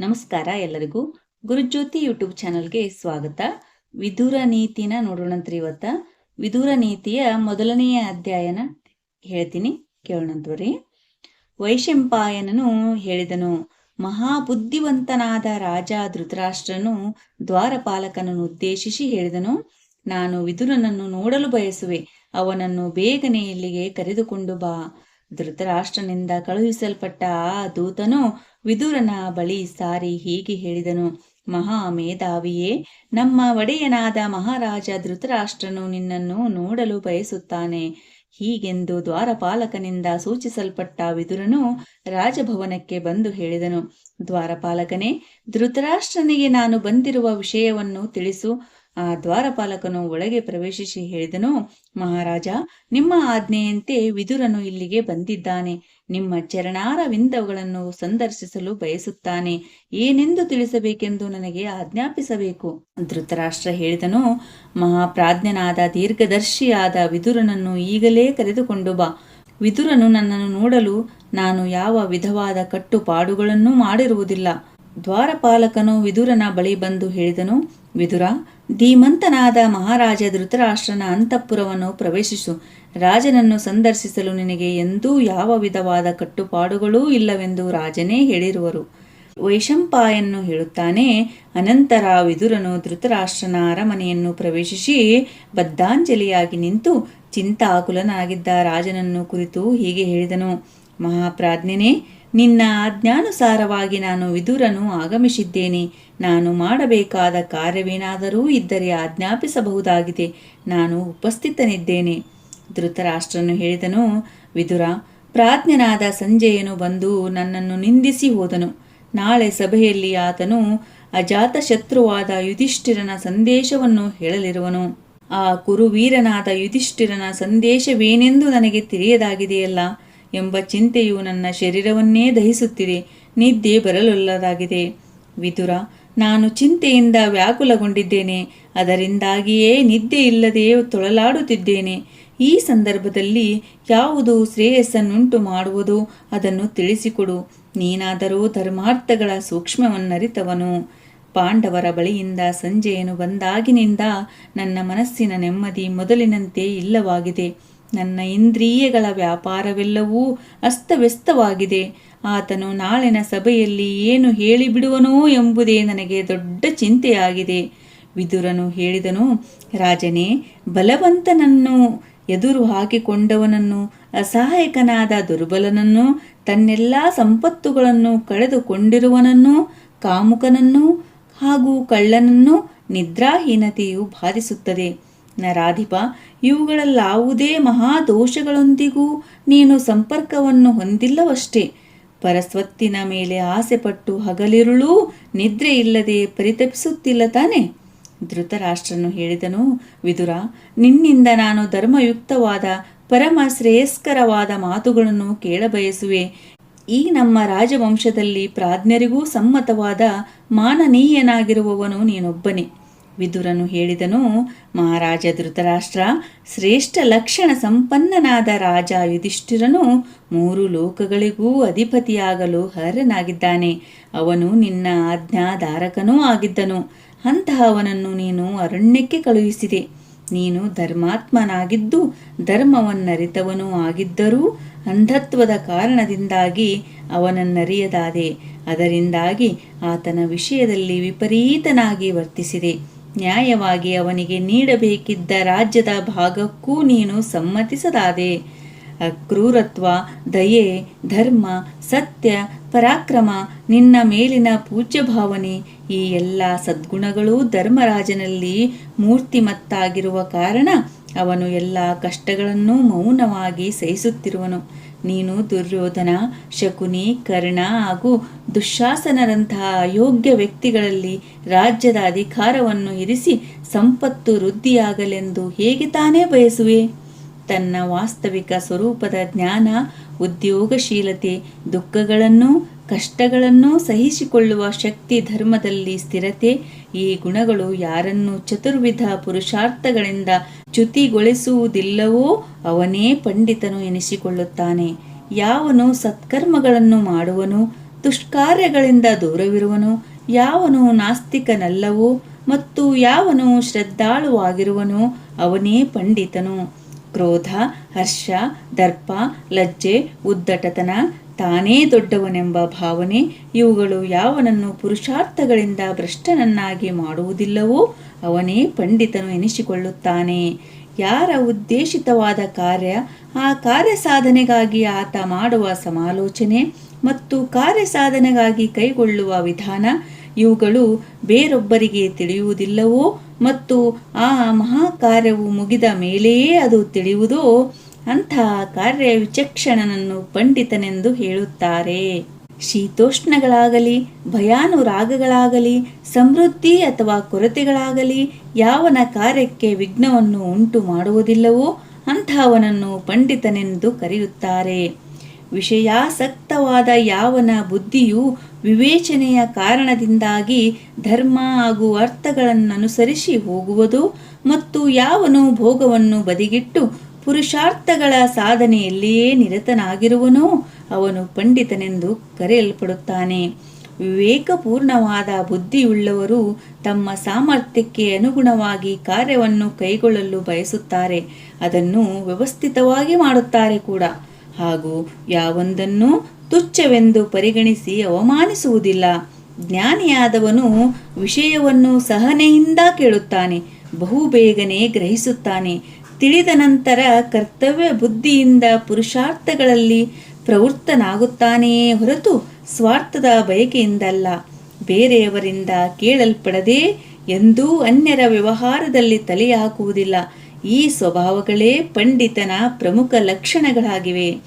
ನಮಸ್ಕಾರ ಎಲ್ಲರಿಗೂ. ಗುರುಜ್ಯೋತಿ ಯೂಟ್ಯೂಬ್ ಚಾನಲ್ಗೆ ಸ್ವಾಗತ. ವಿದುರ ನೀತಿನ ನೋಡೋಣಂತ್ರಿ. ಇವತ್ತ ವಿದುರ ನೀತಿಯ ಮೊದಲನೆಯ ಅಧ್ಯಾಯನ ಹೇಳ್ತೀನಿ, ಕೇಳೋಣಂತ್ವರಿ. ವೈಶಂಪಾಯನನು ಹೇಳಿದನು, ಮಹಾಬುದ್ಧಿವಂತನಾದ ರಾಜ ಧೃತರಾಷ್ಟ್ರನು ದ್ವಾರಪಾಲಕನನ್ನು ಉದ್ದೇಶಿಸಿ ಹೇಳಿದನು, ನಾನು ವಿದುರನನ್ನು ನೋಡಲು ಬಯಸುವೆ, ಅವನನ್ನು ಬೇಗನೆ ಇಲ್ಲಿಗೆ ಕರೆದುಕೊಂಡು ಬಾ. ಧೃತರಾಷ್ಟ್ರನಿಂದ ಕಳುಹಿಸಲ್ಪಟ್ಟ ಆ ದೂತನು ವಿದುರನ ಬಳಿ ಸಾರಿ ಹೀಗೆ ಹೇಳಿದನು, ಮಹಾಮೇಧಾವಿಯೇ, ನಮ್ಮ ಒಡೆಯನಾದ ಮಹಾರಾಜ ಧೃತರಾಷ್ಟ್ರನು ನಿನ್ನನ್ನು ನೋಡಲು ಬಯಸುತ್ತಾನೆ. ಹೀಗೆಂದು ದ್ವಾರಪಾಲಕನಿಂದ ಸೂಚಿಸಲ್ಪಟ್ಟ ವಿದುರನು ರಾಜಭವನಕ್ಕೆ ಬಂದು ಹೇಳಿದನು, ದ್ವಾರಪಾಲಕನೇ, ಧೃತರಾಷ್ಟ್ರನಿಗೆ ನಾನು ಬಂದಿರುವ ವಿಷಯವನ್ನು ತಿಳಿಸು. ಆ ದ್ವಾರಪಾಲಕನು ಒಳಗೆ ಪ್ರವೇಶಿಸಿ ಹೇಳಿದನು, ಮಹಾರಾಜ, ನಿಮ್ಮ ಆಜ್ಞೆಯಂತೆ ವಿದುರನು ಇಲ್ಲಿಗೆ ಬಂದಿದ್ದಾನೆ. ನಿಮ್ಮ ಚರಣಾರವಿಂದಗಳನ್ನು ಸಂದರ್ಶಿಸಲು ಬಯಸುತ್ತಾನೆ. ಏನೆಂದು ತಿಳಿಸಬೇಕೆಂದು ನನಗೆ ಆಜ್ಞಾಪಿಸಬೇಕು. ಧೃತರಾಷ್ಟ್ರ ಹೇಳಿದನು, ಮಹಾಪ್ರಾಜ್ಞನಾದ ದೀರ್ಘದರ್ಶಿಯಾದ ವಿದುರನನ್ನು ಈಗಲೇ ಕರೆದುಕೊಂಡು ಬಾ. ವಿದುರನು ನನ್ನನ್ನು ನೋಡಲು ನಾನು ಯಾವ ವಿಧವಾದ ಕಟ್ಟುಪಾಡುಗಳನ್ನು ಮಾಡಿರುವುದಿಲ್ಲ. ದ್ವಾರಪಾಲಕನು ವಿದುರನ ಬಳಿ ಬಂದು ಹೇಳಿದನು, ವಿದುರ, ಧೀಮಂತನಾದ ಮಹಾರಾಜ ಧೃತರಾಷ್ಟ್ರನ ಅಂತಃಪುರವನ್ನು ಪ್ರವೇಶಿಸು. ರಾಜನನ್ನು ಸಂದರ್ಶಿಸಲು ನಿನಗೆ ಎಂದೂ ಯಾವ ವಿಧವಾದ ಕಟ್ಟುಪಾಡುಗಳೂ ಇಲ್ಲವೆಂದು ರಾಜನೇ ಹೇಳಿರುವರು. ವೈಶಂಪಾಯನು ಹೇಳುತ್ತಾನೆ. ಅನಂತರ ವಿದುರನು ಧೃತರಾಷ್ಟ್ರನ ಅರಮನೆಯನ್ನು ಪ್ರವೇಶಿಸಿ ಬದ್ಧಾಂಜಲಿಯಾಗಿ ನಿಂತು ಚಿಂತಾಕುಲನಾಗಿದ್ದ ರಾಜನನ್ನು ಕುರಿತು ಹೀಗೆ ಹೇಳಿದನು, ಮಹಾಪ್ರಾಜ್ಞನೇ, ನಿನ್ನ ಆಜ್ಞಾನುಸಾರವಾಗಿ ನಾನು ವಿದುರನು ಆಗಮಿಸಿದ್ದೇನೆ. ನಾನು ಮಾಡಬೇಕಾದ ಕಾರ್ಯವೇನಾದರೂ ಇದ್ದರೆ ಆಜ್ಞಾಪಿಸಬಹುದಾಗಿದೆ. ನಾನು ಉಪಸ್ಥಿತನಿದ್ದೇನೆ. ಧೃತರಾಷ್ಟ್ರನು ಹೇಳಿದನು, ವಿದುರ, ಪ್ರಾಜ್ಞನಾದ ಸಂಜಯನು ಬಂದು ನನ್ನನ್ನು ನಿಂದಿಸಿ ಹೋದನು. ನಾಳೆ ಸಭೆಯಲ್ಲಿ ಆತನು ಅಜಾತಶತ್ರುವಾದ ಯುಧಿಷ್ಠಿರನ ಸಂದೇಶವನ್ನು ಹೇಳಲಿರುವನು. ಆ ಕುರುವೀರನಾದ ಯುಧಿಷ್ಠಿರನ ಸಂದೇಶವೇನೆಂದು ನನಗೆ ತಿಳಿಯದಾಗಿದೆಯಲ್ಲ ಎಂಬ ಚಿಂತೆಯು ನನ್ನ ಶರೀರವನ್ನೇ ದಹಿಸುತ್ತಿದೆ. ನಿದ್ದೆ ಬರಲೊಲ್ಲದಾಗಿದೆ. ವಿದುರ, ನಾನು ಚಿಂತೆಯಿಂದ ವ್ಯಾಕುಲಗೊಂಡಿದ್ದೇನೆ. ಅದರಿಂದಾಗಿಯೇ ನಿದ್ದೆ ಇಲ್ಲದೆ ತೊಳಲಾಡುತ್ತಿದ್ದೇನೆ. ಈ ಸಂದರ್ಭದಲ್ಲಿ ಯಾವುದು ಶ್ರೇಯಸ್ಸನ್ನುಂಟು ಮಾಡುವುದೋ ಅದನ್ನು ತಿಳಿಸಿಕೊಡು. ನೀನಾದರೂ ಧರ್ಮಾರ್ಥಗಳ ಸೂಕ್ಷ್ಮವನ್ನರಿತವನು. ಪಾಂಡವರ ಬಳಿಯಿಂದ ಸಂಜಯನು ಬಂದಾಗಿನಿಂದ ನನ್ನ ಮನಸ್ಸಿನ ನೆಮ್ಮದಿ ಮೊದಲಿನಂತೆ ಇಲ್ಲವಾಗಿದೆ. ನನ್ನ ಇಂದ್ರಿಯಗಳ ವ್ಯಾಪಾರವೆಲ್ಲವೂ ಅಸ್ತವ್ಯಸ್ತವಾಗಿದೆ. ಆತನು ನಾಳಿನ ಸಭೆಯಲ್ಲಿ ಏನು ಹೇಳಿಬಿಡುವನೋ ಎಂಬುದೇ ನನಗೆ ದೊಡ್ಡ ಚಿಂತೆಯಾಗಿದೆ. ವಿದುರನು ಹೇಳಿದನು, ರಾಜನೇ, ಬಲವಂತನನ್ನು ಎದುರು ಹಾಕಿಕೊಂಡವನನ್ನು, ಅಸಹಾಯಕನಾದ ದುರ್ಬಲನನ್ನು, ತನ್ನೆಲ್ಲ ಸಂಪತ್ತುಗಳನ್ನು ಕಳೆದುಕೊಂಡಿರುವನನ್ನು, ಕಾಮುಕನನ್ನು ಹಾಗೂ ಕಳ್ಳನನ್ನು ನಿದ್ರಾಹೀನತೆಯು ಬಾಧಿಸುತ್ತದೆ. ನರಾಧಿಪ, ಇವುಗಳಲ್ಲಾವುದೇ ಮಹಾದೋಷಗಳೊಂದಿಗೂ ನೀನು ಸಂಪರ್ಕವನ್ನು ಹೊಂದಿಲ್ಲವಷ್ಟೇ. ಪರಸ್ವತ್ತಿನ ಮೇಲೆ ಆಸೆಪಟ್ಟು ಹಗಲಿರುಳೂ ನಿದ್ರೆ ಇಲ್ಲದೆ ಪರಿತಪಿಸುತ್ತಿಲ್ಲ ತಾನೆ? ಧೃತರಾಷ್ಟ್ರನು ಹೇಳಿದನು, ವಿದುರ, ನಿನ್ನಿಂದ ನಾನು ಧರ್ಮಯುಕ್ತವಾದ ಪರಮ ಶ್ರೇಯಸ್ಕರವಾದ ಮಾತುಗಳನ್ನು ಕೇಳಬಯಸುವೆ. ಈ ನಮ್ಮ ರಾಜವಂಶದಲ್ಲಿ ಪ್ರಾಜ್ಞರಿಗೂ ಸಮ್ಮತವಾದ ಮಾನನೀಯನಾಗಿರುವವನು ನೀನೊಬ್ಬನೇ. ವಿದುರನು ಹೇಳಿದನು, ಮಹಾರಾಜ ಧೃತರಾಷ್ಟ್ರ, ಶ್ರೇಷ್ಠ ಲಕ್ಷಣ ಸಂಪನ್ನನಾದ ರಾಜ ಯುಧಿಷ್ಠಿರನು 3 ಲೋಕಗಳಿಗೂ ಅಧಿಪತಿಯಾಗಲು ಅರ್ಹನಾಗಿದ್ದಾನೆ. ಅವನು ನಿನ್ನ ಆಜ್ಞಾಧಾರಕನೂ ಆಗಿದ್ದನು. ಅಂತಹವನನ್ನು ನೀನು ಅರಣ್ಯಕ್ಕೆ ಕಳುಹಿಸಿದೆ. ನೀನು ಧರ್ಮಾತ್ಮನಾಗಿದ್ದು ಧರ್ಮವನ್ನರಿತವನೂ ಆಗಿದ್ದರೂ ಅಂಧತ್ವದ ಕಾರಣದಿಂದಾಗಿ ಅವನನ್ನರಿಯದಾದೆ. ಅದರಿಂದಾಗಿ ಆತನ ವಿಷಯದಲ್ಲಿ ವಿಪರೀತನಾಗಿ ವರ್ತಿಸಿದೆ. ನ್ಯಾಯವಾಗಿ ಅವನಿಗೆ ನೀಡಬೇಕಿದ್ದ ರಾಜ್ಯದ ಭಾಗಕ್ಕೂ ನೀನು ಸಮ್ಮತಿಸದಾದೆ. ಅಕ್ರೂರತ್ವ, ದಯೆ, ಧರ್ಮ, ಸತ್ಯ, ಪರಾಕ್ರಮ, ನಿನ್ನ ಮೇಲಿನ ಪೂಜ್ಯ ಭಾವನೆ, ಈ ಎಲ್ಲ ಸದ್ಗುಣಗಳೂ ಧರ್ಮರಾಜನಲ್ಲಿ ಮೂರ್ತಿಮತ್ತಾಗಿರುವ ಕಾರಣ ಅವನು ಎಲ್ಲ ಕಷ್ಟಗಳನ್ನೂ ಮೌನವಾಗಿ ಸಹಿಸುತ್ತಿರುವನು. ನೀನು ದುರ್ಯೋಧನ, ಶಕುನಿ, ಕರ್ಣ ಹಾಗೂ ದುಶ್ಯಾಸನರಂತಹ ಅಯೋಗ್ಯ ವ್ಯಕ್ತಿಗಳಲ್ಲಿ ರಾಜ್ಯದ ಅಧಿಕಾರವನ್ನು ಇರಿಸಿ ಸಂಪತ್ತು ವೃದ್ಧಿಯಾಗಲೆಂದು ಹೇಗೆ ತಾನೇ ಬಯಸುವೆ? ತನ್ನ ವಾಸ್ತವಿಕ ಸ್ವರೂಪದ ಜ್ಞಾನ, ಉದ್ಯೋಗಶೀಲತೆ, ದುಃಖಗಳನ್ನು ಕಷ್ಟಗಳನ್ನು ಸಹಿಸಿಕೊಳ್ಳುವ ಶಕ್ತಿ, ಧರ್ಮದಲ್ಲಿ ಸ್ಥಿರತೆ, ಈ ಗುಣಗಳು ಯಾರನ್ನು ಚತುರ್ವಿಧ ಪುರುಷಾರ್ಥಗಳಿಂದ ಚ್ಯುತಿಗೊಳಿಸುವುದಿಲ್ಲವೋ ಅವನೇ ಪಂಡಿತನು ಎನಿಸಿಕೊಳ್ಳುತ್ತಾನೆ. ಯಾವನು ಸತ್ಕರ್ಮಗಳನ್ನು ಮಾಡುವನು ದುಷ್ಕಾರ್ಯಗಳಿಂದ ದೂರವಿರುವನು. ಯಾವನು ನಾಸ್ತಿಕನಲ್ಲವೋ ಮತ್ತು ಯಾವನು ಶ್ರದ್ಧಾಳುವಾಗಿರುವನೋ ಅವನೇ ಪಂಡಿತನು. ಕ್ರೋಧ, ಹರ್ಷ, ದರ್ಪ, ಲಜ್ಜೆ, ಉದ್ದಟತನ, ತಾನೇ ದೊಡ್ಡವನೆಂಬ ಭಾವನೆ ಇವುಗಳು ಯಾವನನ್ನು ಪುರುಷಾರ್ಥಗಳಿಂದ ಭ್ರಷ್ಟನನ್ನಾಗಿ ಮಾಡುವುದಿಲ್ಲವೋ ಅವನೇ ಪಂಡಿತನು ಎನಿಸಿಕೊಳ್ಳುತ್ತಾನೆ. ಯಾರ ಉದ್ದೇಶಿತವಾದ ಕಾರ್ಯ, ಆ ಕಾರ್ಯ ಸಾಧನೆಗಾಗಿ ಆತ ಮಾಡುವ ಸಮಾಲೋಚನೆ ಮತ್ತು ಕಾರ್ಯ ಸಾಧನೆಗಾಗಿ ಕೈಗೊಳ್ಳುವ ವಿಧಾನ ಇವುಗಳು ಬೇರೊಬ್ಬರಿಗೆ ತಿಳಿಯುವುದಿಲ್ಲವೋ ಮತ್ತು ಆ ಮಹಾಕಾರ್ಯವು ಮುಗಿದ ಮೇಲೆಯೇ ಅದು ತಿಳಿಯುವುದೋ ಅಂತಹ ಕಾರ್ಯ ವಿಚಕ್ಷಣನನ್ನು ಪಂಡಿತನೆಂದು ಹೇಳುತ್ತಾರೆ. ಶೀತೋಷ್ಣಗಳಾಗಲಿ, ಭಯಾನುರಾಗಗಳಾಗಲಿ, ಸಮೃದ್ಧಿ ಅಥವಾ ಕೊರತೆಗಳಾಗಲಿ ಯಾವನ ಕಾರ್ಯಕ್ಕೆ ವಿಘ್ನವನ್ನು ಉಂಟು ಮಾಡುವುದಿಲ್ಲವೋ ಅಂತಹವನನ್ನು ಪಂಡಿತನೆಂದು ಕರೆಯುತ್ತಾರೆ. ವಿಷಯಾಸಕ್ತವಾದ ಯಾವನ ಬುದ್ಧಿಯು ವಿವೇಚನೆಯ ಕಾರಣದಿಂದಾಗಿ ಧರ್ಮ ಹಾಗೂ ಅರ್ಥಗಳನ್ನನುಸರಿಸಿ ಹೋಗುವುದು ಮತ್ತು ಯಾವನು ಭೋಗವನ್ನು ಬದಿಗಿಟ್ಟು ಪುರುಷಾರ್ಥಗಳ ಸಾಧನೆಯಲ್ಲಿಯೇ ನಿರತನಾಗಿರುವನೋ ಅವನು ಪಂಡಿತನೆಂದು ಕರೆಯಲ್ಪಡುತ್ತಾನೆ. ವಿವೇಕಪೂರ್ಣವಾದ ಬುದ್ಧಿಯುಳ್ಳವರು ತಮ್ಮ ಸಾಮರ್ಥ್ಯಕ್ಕೆ ಅನುಗುಣವಾಗಿ ಕಾರ್ಯವನ್ನು ಕೈಗೊಳ್ಳಲು ಬಯಸುತ್ತಾರೆ, ಅದನ್ನು ವ್ಯವಸ್ಥಿತವಾಗಿ ಮಾಡುತ್ತಾರೆ ಕೂಡ, ಹಾಗೂ ಯಾವೊಂದನ್ನು ತುಚ್ಛವೆಂದು ಪರಿಗಣಿಸಿ ಅವಮಾನಿಸುವುದಿಲ್ಲ. ಜ್ಞಾನಿಯಾದವನು ವಿಷಯವನ್ನು ಸಹನೆಯಿಂದ ಕೇಳುತ್ತಾನೆ, ಬಹುಬೇಗನೆ ಗ್ರಹಿಸುತ್ತಾನೆ. ತಿಳಿದ ನಂತರ ಕರ್ತವ್ಯ ಬುದ್ಧಿಯಿಂದ ಪುರುಷಾರ್ಥಗಳಲ್ಲಿ ಪ್ರವೃತ್ತನಾಗುತ್ತಾನೆಯೇ ಹೊರತು ಸ್ವಾರ್ಥದ ಬಯಕೆಯಿಂದಲ್ಲ. ಬೇರೆಯವರಿಂದ ಕೇಳಲ್ಪಡದೆ ಎಂದೂ ಅನ್ಯರ ವ್ಯವಹಾರದಲ್ಲಿ ತಲೆ ಹಾಕುವುದಿಲ್ಲ. ಈ ಸ್ವಭಾವಗಳೇ ಪಂಡಿತನ ಪ್ರಮುಖ ಲಕ್ಷಣಗಳಾಗಿವೆ.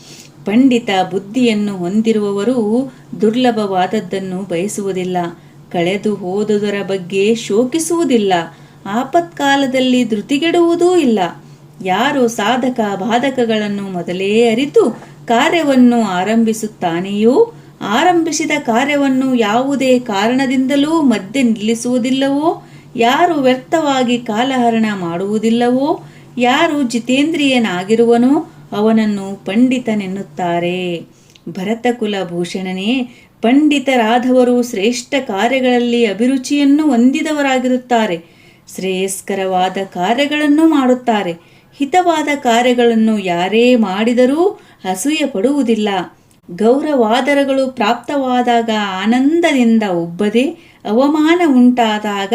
ಪಂಡಿತ ಬುದ್ಧಿಯನ್ನು ಹೊಂದಿರುವವರು ದುರ್ಲಭವಾದದ್ದನ್ನು ಬಯಸುವುದಿಲ್ಲ, ಕಳೆದು ಹೋದುದರ ಬಗ್ಗೆ ಶೋಕಿಸುವುದಿಲ್ಲ, ಆಪತ್ಕಾಲದಲ್ಲಿ ಧೃತಿಗೆಡುವುದೂ ಇಲ್ಲ. ಯಾರು ಸಾಧಕ ಬಾಧಕಗಳನ್ನು ಮೊದಲೇ ಅರಿತು ಕಾರ್ಯವನ್ನು ಆರಂಭಿಸುತ್ತಾನೆಯೋ, ಆರಂಭಿಸಿದ ಕಾರ್ಯವನ್ನು ಯಾವುದೇ ಕಾರಣದಿಂದಲೂ ಮಧ್ಯೆ ನಿಲ್ಲಿಸುವುದಿಲ್ಲವೋ, ಯಾರು ವ್ಯರ್ಥವಾಗಿ ಕಾಲಹರಣ ಮಾಡುವುದಿಲ್ಲವೋ, ಯಾರು ಜಿತೇಂದ್ರಿಯನಾಗಿರುವನೋ ಅವನನ್ನು ಪಂಡಿತನೆನ್ನುತ್ತಾರೆ. ಭರತಕುಲ ಭೂಷಣನೇ, ಪಂಡಿತರಾದವರು ಶ್ರೇಷ್ಠ ಕಾರ್ಯಗಳಲ್ಲಿ ಅಭಿರುಚಿಯನ್ನು ಹೊಂದಿದವರಾಗಿರುತ್ತಾರೆ. ಶ್ರೇಯಸ್ಕರವಾದ ಕಾರ್ಯಗಳನ್ನು ಮಾಡುತ್ತಾರೆ. ಹಿತವಾದ ಕಾರ್ಯಗಳನ್ನು ಯಾರೇ ಮಾಡಿದರೂ ಅಸೂಯೆ ಪಡುವುದಿಲ್ಲ. ಗೌರವಾದರಗಳು ಪ್ರಾಪ್ತವಾದಾಗ ಆನಂದದಿಂದ ಉಬ್ಬದೆ, ಅವಮಾನ ಉಂಟಾದಾಗ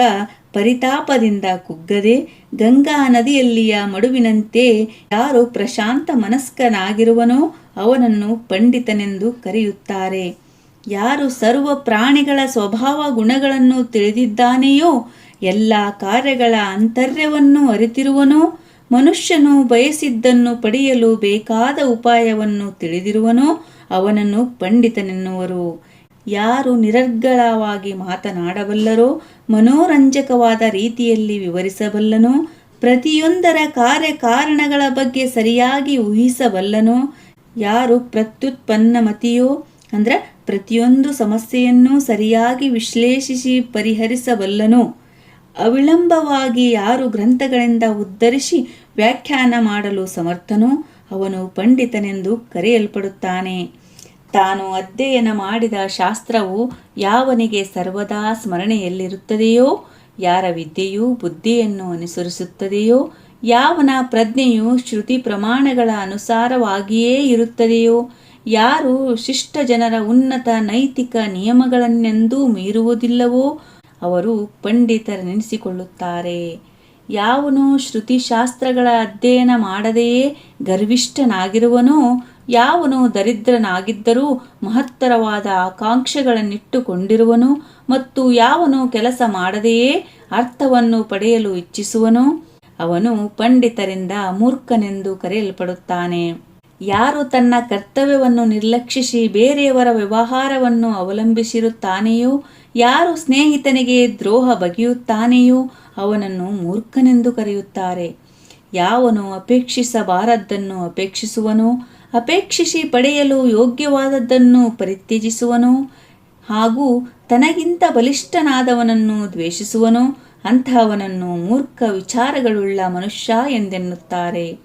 ಪರಿತಾಪದಿಂದ ಕುಗ್ಗದೆ, ಗಂಗಾ ನದಿಯಲ್ಲಿಯ ಮಡುವಿನಂತೆ ಯಾರು ಪ್ರಶಾಂತ ಮನಸ್ಕನಾಗಿರುವನೋ ಅವನನ್ನು ಪಂಡಿತನೆಂದು ಕರೆಯುತ್ತಾರೆ. ಯಾರು ಸರ್ವ ಪ್ರಾಣಿಗಳ ಸ್ವಭಾವ ಗುಣಗಳನ್ನು ತಿಳಿದಿದ್ದಾನೆಯೋ, ಎಲ್ಲ ಕಾರ್ಯಗಳ ಆಂತರ್ಯವನ್ನು ಅರಿತಿರುವನೋ, ಮನುಷ್ಯನು ಬಯಸಿದ್ದನ್ನು ಪಡೆಯಲು ಬೇಕಾದ ಉಪಾಯವನ್ನು ತಿಳಿದಿರುವನೋ ಅವನನ್ನು ಪಂಡಿತನೆನ್ನುವರು. ಯಾರು ನಿರರ್ಗಳವಾಗಿ ಮಾತನಾಡಬಲ್ಲರೋ, ಮನೋರಂಜಕವಾದ ರೀತಿಯಲ್ಲಿ ವಿವರಿಸಬಲ್ಲನೋ, ಪ್ರತಿಯೊಂದರ ಕಾರ್ಯಕಾರಣಗಳ ಬಗ್ಗೆ ಸರಿಯಾಗಿ ಊಹಿಸಬಲ್ಲನೋ, ಯಾರು ಪ್ರತ್ಯುತ್ಪನ್ನಮತಿಯೋ ಅಂದ್ರೆ ಪ್ರತಿಯೊಂದು ಸಮಸ್ಯೆಯನ್ನು ಸರಿಯಾಗಿ ವಿಶ್ಲೇಷಿಸಿ ಪರಿಹರಿಸಬಲ್ಲನೋ, ಅವಿಳಂಬವಾಗಿ ಯಾರು ಗ್ರಂಥಗಳಿಂದ ಉದ್ಧರಿಸಿ ವ್ಯಾಖ್ಯಾನ ಮಾಡಲು ಸಮರ್ಥನೋ ಅವನು ಪಂಡಿತನೆಂದು ಕರೆಯಲ್ಪಡುತ್ತಾನೆ. ತಾನು ಅಧ್ಯಯನ ಮಾಡಿದ ಶಾಸ್ತ್ರವು ಯಾವನಿಗೆ ಸರ್ವದಾ ಸ್ಮರಣೆಯಲ್ಲಿರುತ್ತದೆಯೋ, ಯಾರ ವಿದ್ಯೆಯು ಬುದ್ಧಿಯನ್ನು ಅನುಸರಿಸುತ್ತದೆಯೋ, ಯಾವನ ಪ್ರಜ್ಞೆಯು ಶ್ರುತಿ ಪ್ರಮಾಣಗಳ ಅನುಸಾರವಾಗಿಯೇ ಇರುತ್ತದೆಯೋ, ಯಾರು ಶಿಷ್ಟ ಜನರ ಉನ್ನತ ನೈತಿಕ ನಿಯಮಗಳನ್ನೆಂದೂ ಮೀರುವುದಿಲ್ಲವೋ ಅವರು ಪಂಡಿತರೆನಿಸಿಕೊಳ್ಳುತ್ತಾರೆ. ಯಾವನು ಶ್ರುತಿಶಾಸ್ತ್ರಗಳ ಅಧ್ಯಯನ ಮಾಡದೆಯೇ ಗರ್ವಿಷ್ಠನಾಗಿರುವನೋ, ಯಾವನು ದರಿದ್ರನಾಗಿದ್ದರೂ ಮಹತ್ತರವಾದ ಆಕಾಂಕ್ಷೆಗಳನ್ನಿಟ್ಟುಕೊಂಡಿರುವನೋ ಮತ್ತು ಯಾವನು ಕೆಲಸ ಮಾಡದೆಯೇ ಅರ್ಥವನ್ನು ಪಡೆಯಲು ಇಚ್ಛಿಸುವನೋ ಅವನು ಪಂಡಿತರಿಂದ ಮೂರ್ಖನೆಂದು ಕರೆಯಲ್ಪಡುತ್ತಾನೆ. ಯಾರು ತನ್ನ ಕರ್ತವ್ಯವನ್ನು ನಿರ್ಲಕ್ಷಿಸಿ ಬೇರೆಯವರ ವ್ಯವಹಾರವನ್ನು ಅವಲಂಬಿಸಿರುತ್ತಾನೆಯೋ, ಯಾರು ಸ್ನೇಹಿತನಿಗೆ ದ್ರೋಹ ಬಗೆಯುತ್ತಾನೆಯೋ ಅವನನ್ನು ಮೂರ್ಖನೆಂದು ಕರೆಯುತ್ತಾರೆ. ಯಾವನು ಅಪೇಕ್ಷಿಸಬಾರದ್ದನ್ನು ಅಪೇಕ್ಷಿಸುವನೋ, ಅಪೇಕ್ಷಿಸಿ ಪಡೆಯಲು ಯೋಗ್ಯವಾದದ್ದನ್ನು ಪರಿತ್ಯಜಿಸುವನೋ ಹಾಗೂ ತನಗಿಂತ ಬಲಿಷ್ಠನಾದವನನ್ನು ದ್ವೇಷಿಸುವನೋ ಅಂತಹವನನ್ನು ಮೂರ್ಖ ವಿಚಾರಗಳುಳ್ಳ ಮನುಷ್ಯ ಎಂದೆನ್ನುತ್ತಾರೆ.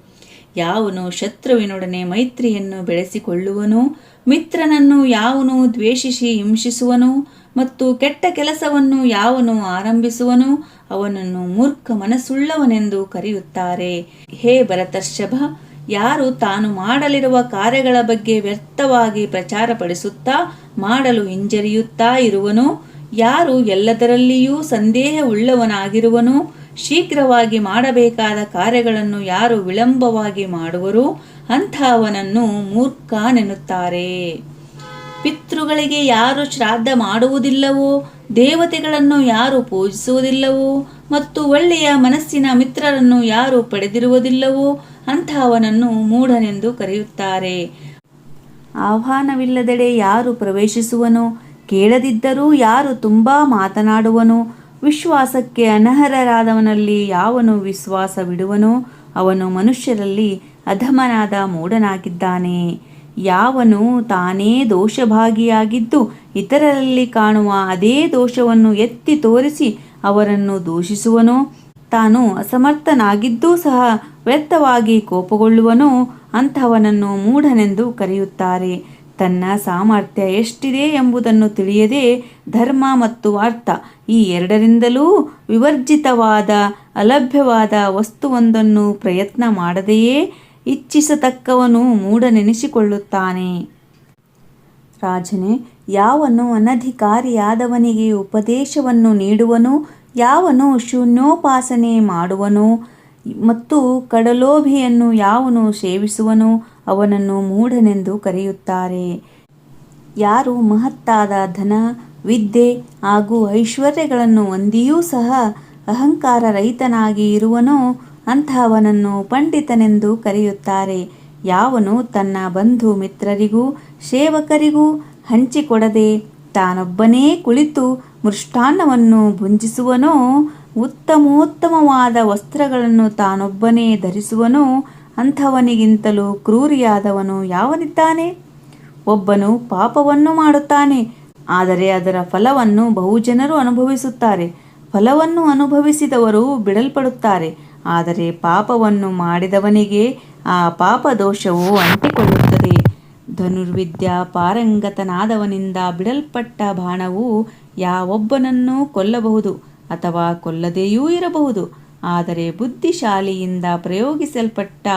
ಯಾವನು ಶತ್ರುವಿನೊಡನೆ ಮೈತ್ರಿಯನ್ನು ಬೆಳೆಸಿಕೊಳ್ಳುವನು, ಮಿತ್ರನನ್ನು ಯಾವನು ದ್ವೇಷಿಸಿ ಹಿಂಸಿಸುವನು ಮತ್ತು ಕೆಟ್ಟ ಕೆಲಸವನ್ನು ಯಾವನು ಆರಂಭಿಸುವನು ಅವನನ್ನು ಮೂರ್ಖ ಮನಸ್ಸುಳ್ಳವನೆಂದು ಕರೆಯುತ್ತಾರೆ. ಹೇ ಭರತರ್ಷಭ, ಯಾರು ತಾನು ಮಾಡಲಿರುವ ಕಾರ್ಯಗಳ ಬಗ್ಗೆ ವ್ಯರ್ಥವಾಗಿ ಪ್ರಚಾರಪಡಿಸುತ್ತಾ ಮಾಡಲು ಹಿಂಜರಿಯುತ್ತಾ ಇರುವನೋ, ಯಾರು ಎಲ್ಲದರಲ್ಲಿಯೂ ಸಂದೇಹವುಳ್ಳವನಾಗಿರುವನೋ, ಶೀಘ್ರವಾಗಿ ಮಾಡಬೇಕಾದ ಕಾರ್ಯಗಳನ್ನು ಯಾರು ವಿಳಂಬವಾಗಿ ಮಾಡುವರೋ ಅಂಥವನನ್ನು ಮೂರ್ಖನೆನ್ನುತ್ತಾರೆ. ಪಿತೃಗಳಿಗೆ ಯಾರು ಶ್ರಾದ್ದ ಮಾಡುವುದಿಲ್ಲವೋ, ದೇವತೆಗಳನ್ನು ಯಾರು ಪೂಜಿಸುವುದಿಲ್ಲವೋ ಮತ್ತು ಒಳ್ಳೆಯ ಮನಸ್ಸಿನ ಮಿತ್ರರನ್ನು ಯಾರು ಪಡೆದಿರುವುದಿಲ್ಲವೋ ಅಂಥವನನ್ನು ಮೂಢನೆಂದು ಕರೆಯುತ್ತಾರೆ. ಆಹ್ವಾನವಿಲ್ಲದೆಡೆ ಯಾರು ಪ್ರವೇಶಿಸುವನೋ, ಕೇಳದಿದ್ದರೂ ಯಾರು ತುಂಬಾ ಮಾತನಾಡುವನೋ, ವಿಶ್ವಾಸಕ್ಕೆ ಅನರ್ಹರಾದವನಲ್ಲಿ ಯಾವನು ವಿಶ್ವಾಸವಿಡುವನೋ ಅವನು ಮನುಷ್ಯರಲ್ಲಿ ಅಧಮನಾದ ಮೂಢನಾಗಿದ್ದಾನೆ. ಯಾವನು ತಾನೇ ದೋಷಭಾಗಿಯಾಗಿದ್ದು ಇತರರಲ್ಲಿ ಕಾಣುವ ಅದೇ ದೋಷವನ್ನು ಎತ್ತಿ ತೋರಿಸಿ ಅವರನ್ನು ದೂಷಿಸುವನೋ, ತಾನು ಅಸಮರ್ಥನಾಗಿದ್ದೂ ಸಹ ವ್ಯರ್ಥವಾಗಿ ಕೋಪಗೊಳ್ಳುವನೋ ಅಂಥವನನ್ನು ಮೂಢನೆಂದು ಕರೆಯುತ್ತಾರೆ. ತನ್ನ ಸಾಮರ್ಥ್ಯ ಎಷ್ಟಿದೆ ಎಂಬುದನ್ನು ತಿಳಿಯದೆ ಧರ್ಮ ಮತ್ತು ಅರ್ಥ ಈ ಎರಡರಿಂದಲೂ ವಿವರ್ಜಿತವಾದ ಅಲಭ್ಯವಾದ ವಸ್ತುವೊಂದನ್ನು ಪ್ರಯತ್ನ ಮಾಡದೆಯೇ ಇಚ್ಛಿಸತಕ್ಕವನು ಮೂಢನೆನಿಸಿಕೊಳ್ಳುತ್ತಾನೆ. ರಾಜನೇ, ಯಾವನು ಅನಧಿಕಾರಿಯಾದವನಿಗೆ ಉಪದೇಶವನ್ನು ನೀಡುವನೋ, ಯಾವನು ಶೂನ್ಯೋಪಾಸನೆ ಮಾಡುವನೋ ಮತ್ತು ಕಡಲೋಭಿಯನ್ನು ಯಾವನು ಸೇವಿಸುವನೋ ಅವನನ್ನು ಮೂಢನೆಂದು ಕರೆಯುತ್ತಾರೆ. ಯಾರು ಮಹತ್ತಾದ ಧನ, ವಿದ್ಯೆ ಹಾಗೂ ಐಶ್ವರ್ಯಗಳನ್ನು ಹೊಂದಿಯೂ ಸಹ ಅಹಂಕಾರ ರಹಿತನಾಗಿ ಇರುವನೋ ಅಂಥವನನ್ನು ಪಂಡಿತನೆಂದು ಕರೆಯುತ್ತಾರೆ. ಯಾವನು ತನ್ನ ಬಂಧು ಮಿತ್ರರಿಗೂ ಸೇವಕರಿಗೂ ಹಂಚಿಕೊಡದೆ ತಾನೊಬ್ಬನೇ ಕುಳಿತು ಮೃಷ್ಟಾನ್ನವನ್ನು ಭುಂಜಿಸುವನೋ, ಉತ್ತಮೋತ್ತಮವಾದ ವಸ್ತ್ರಗಳನ್ನು ತಾನೊಬ್ಬನೇ ಧರಿಸುವನೋ ಅಂಥವನಿಗಿಂತಲೂ ಕ್ರೂರಿಯಾದವನು ಯಾವನಿದ್ದಾನೆ? ಒಬ್ಬನು ಪಾಪವನ್ನು ಮಾಡುತ್ತಾನೆ, ಆದರೆ ಅದರ ಫಲವನ್ನು ಬಹುಜನರು ಅನುಭವಿಸುತ್ತಾರೆ. ಫಲವನ್ನು ಅನುಭವಿಸಿದವರು ಬಿಡಲ್ಪಡುತ್ತಾರೆ, ಆದರೆ ಪಾಪವನ್ನು ಮಾಡಿದವನಿಗೆ ಆ ಪಾಪ ದೋಷವು ಅಂಟಿಕೊಳ್ಳುತ್ತದೆ. ಧನುರ್ವಿದ್ಯಾ ಪಾರಂಗತನಾದವನಿಂದ ಬಿಡಲ್ಪಟ್ಟ ಬಾಣವು ಯಾವೊಬ್ಬನನ್ನೂ ಕೊಲ್ಲಬಹುದು ಅಥವಾ ಕೊಲ್ಲದೆಯೂ ಇರಬಹುದು. ಆದರೆ ಬುದ್ಧಿಶಾಲಿಯಿಂದ ಪ್ರಯೋಗಿಸಲ್ಪಟ್ಟ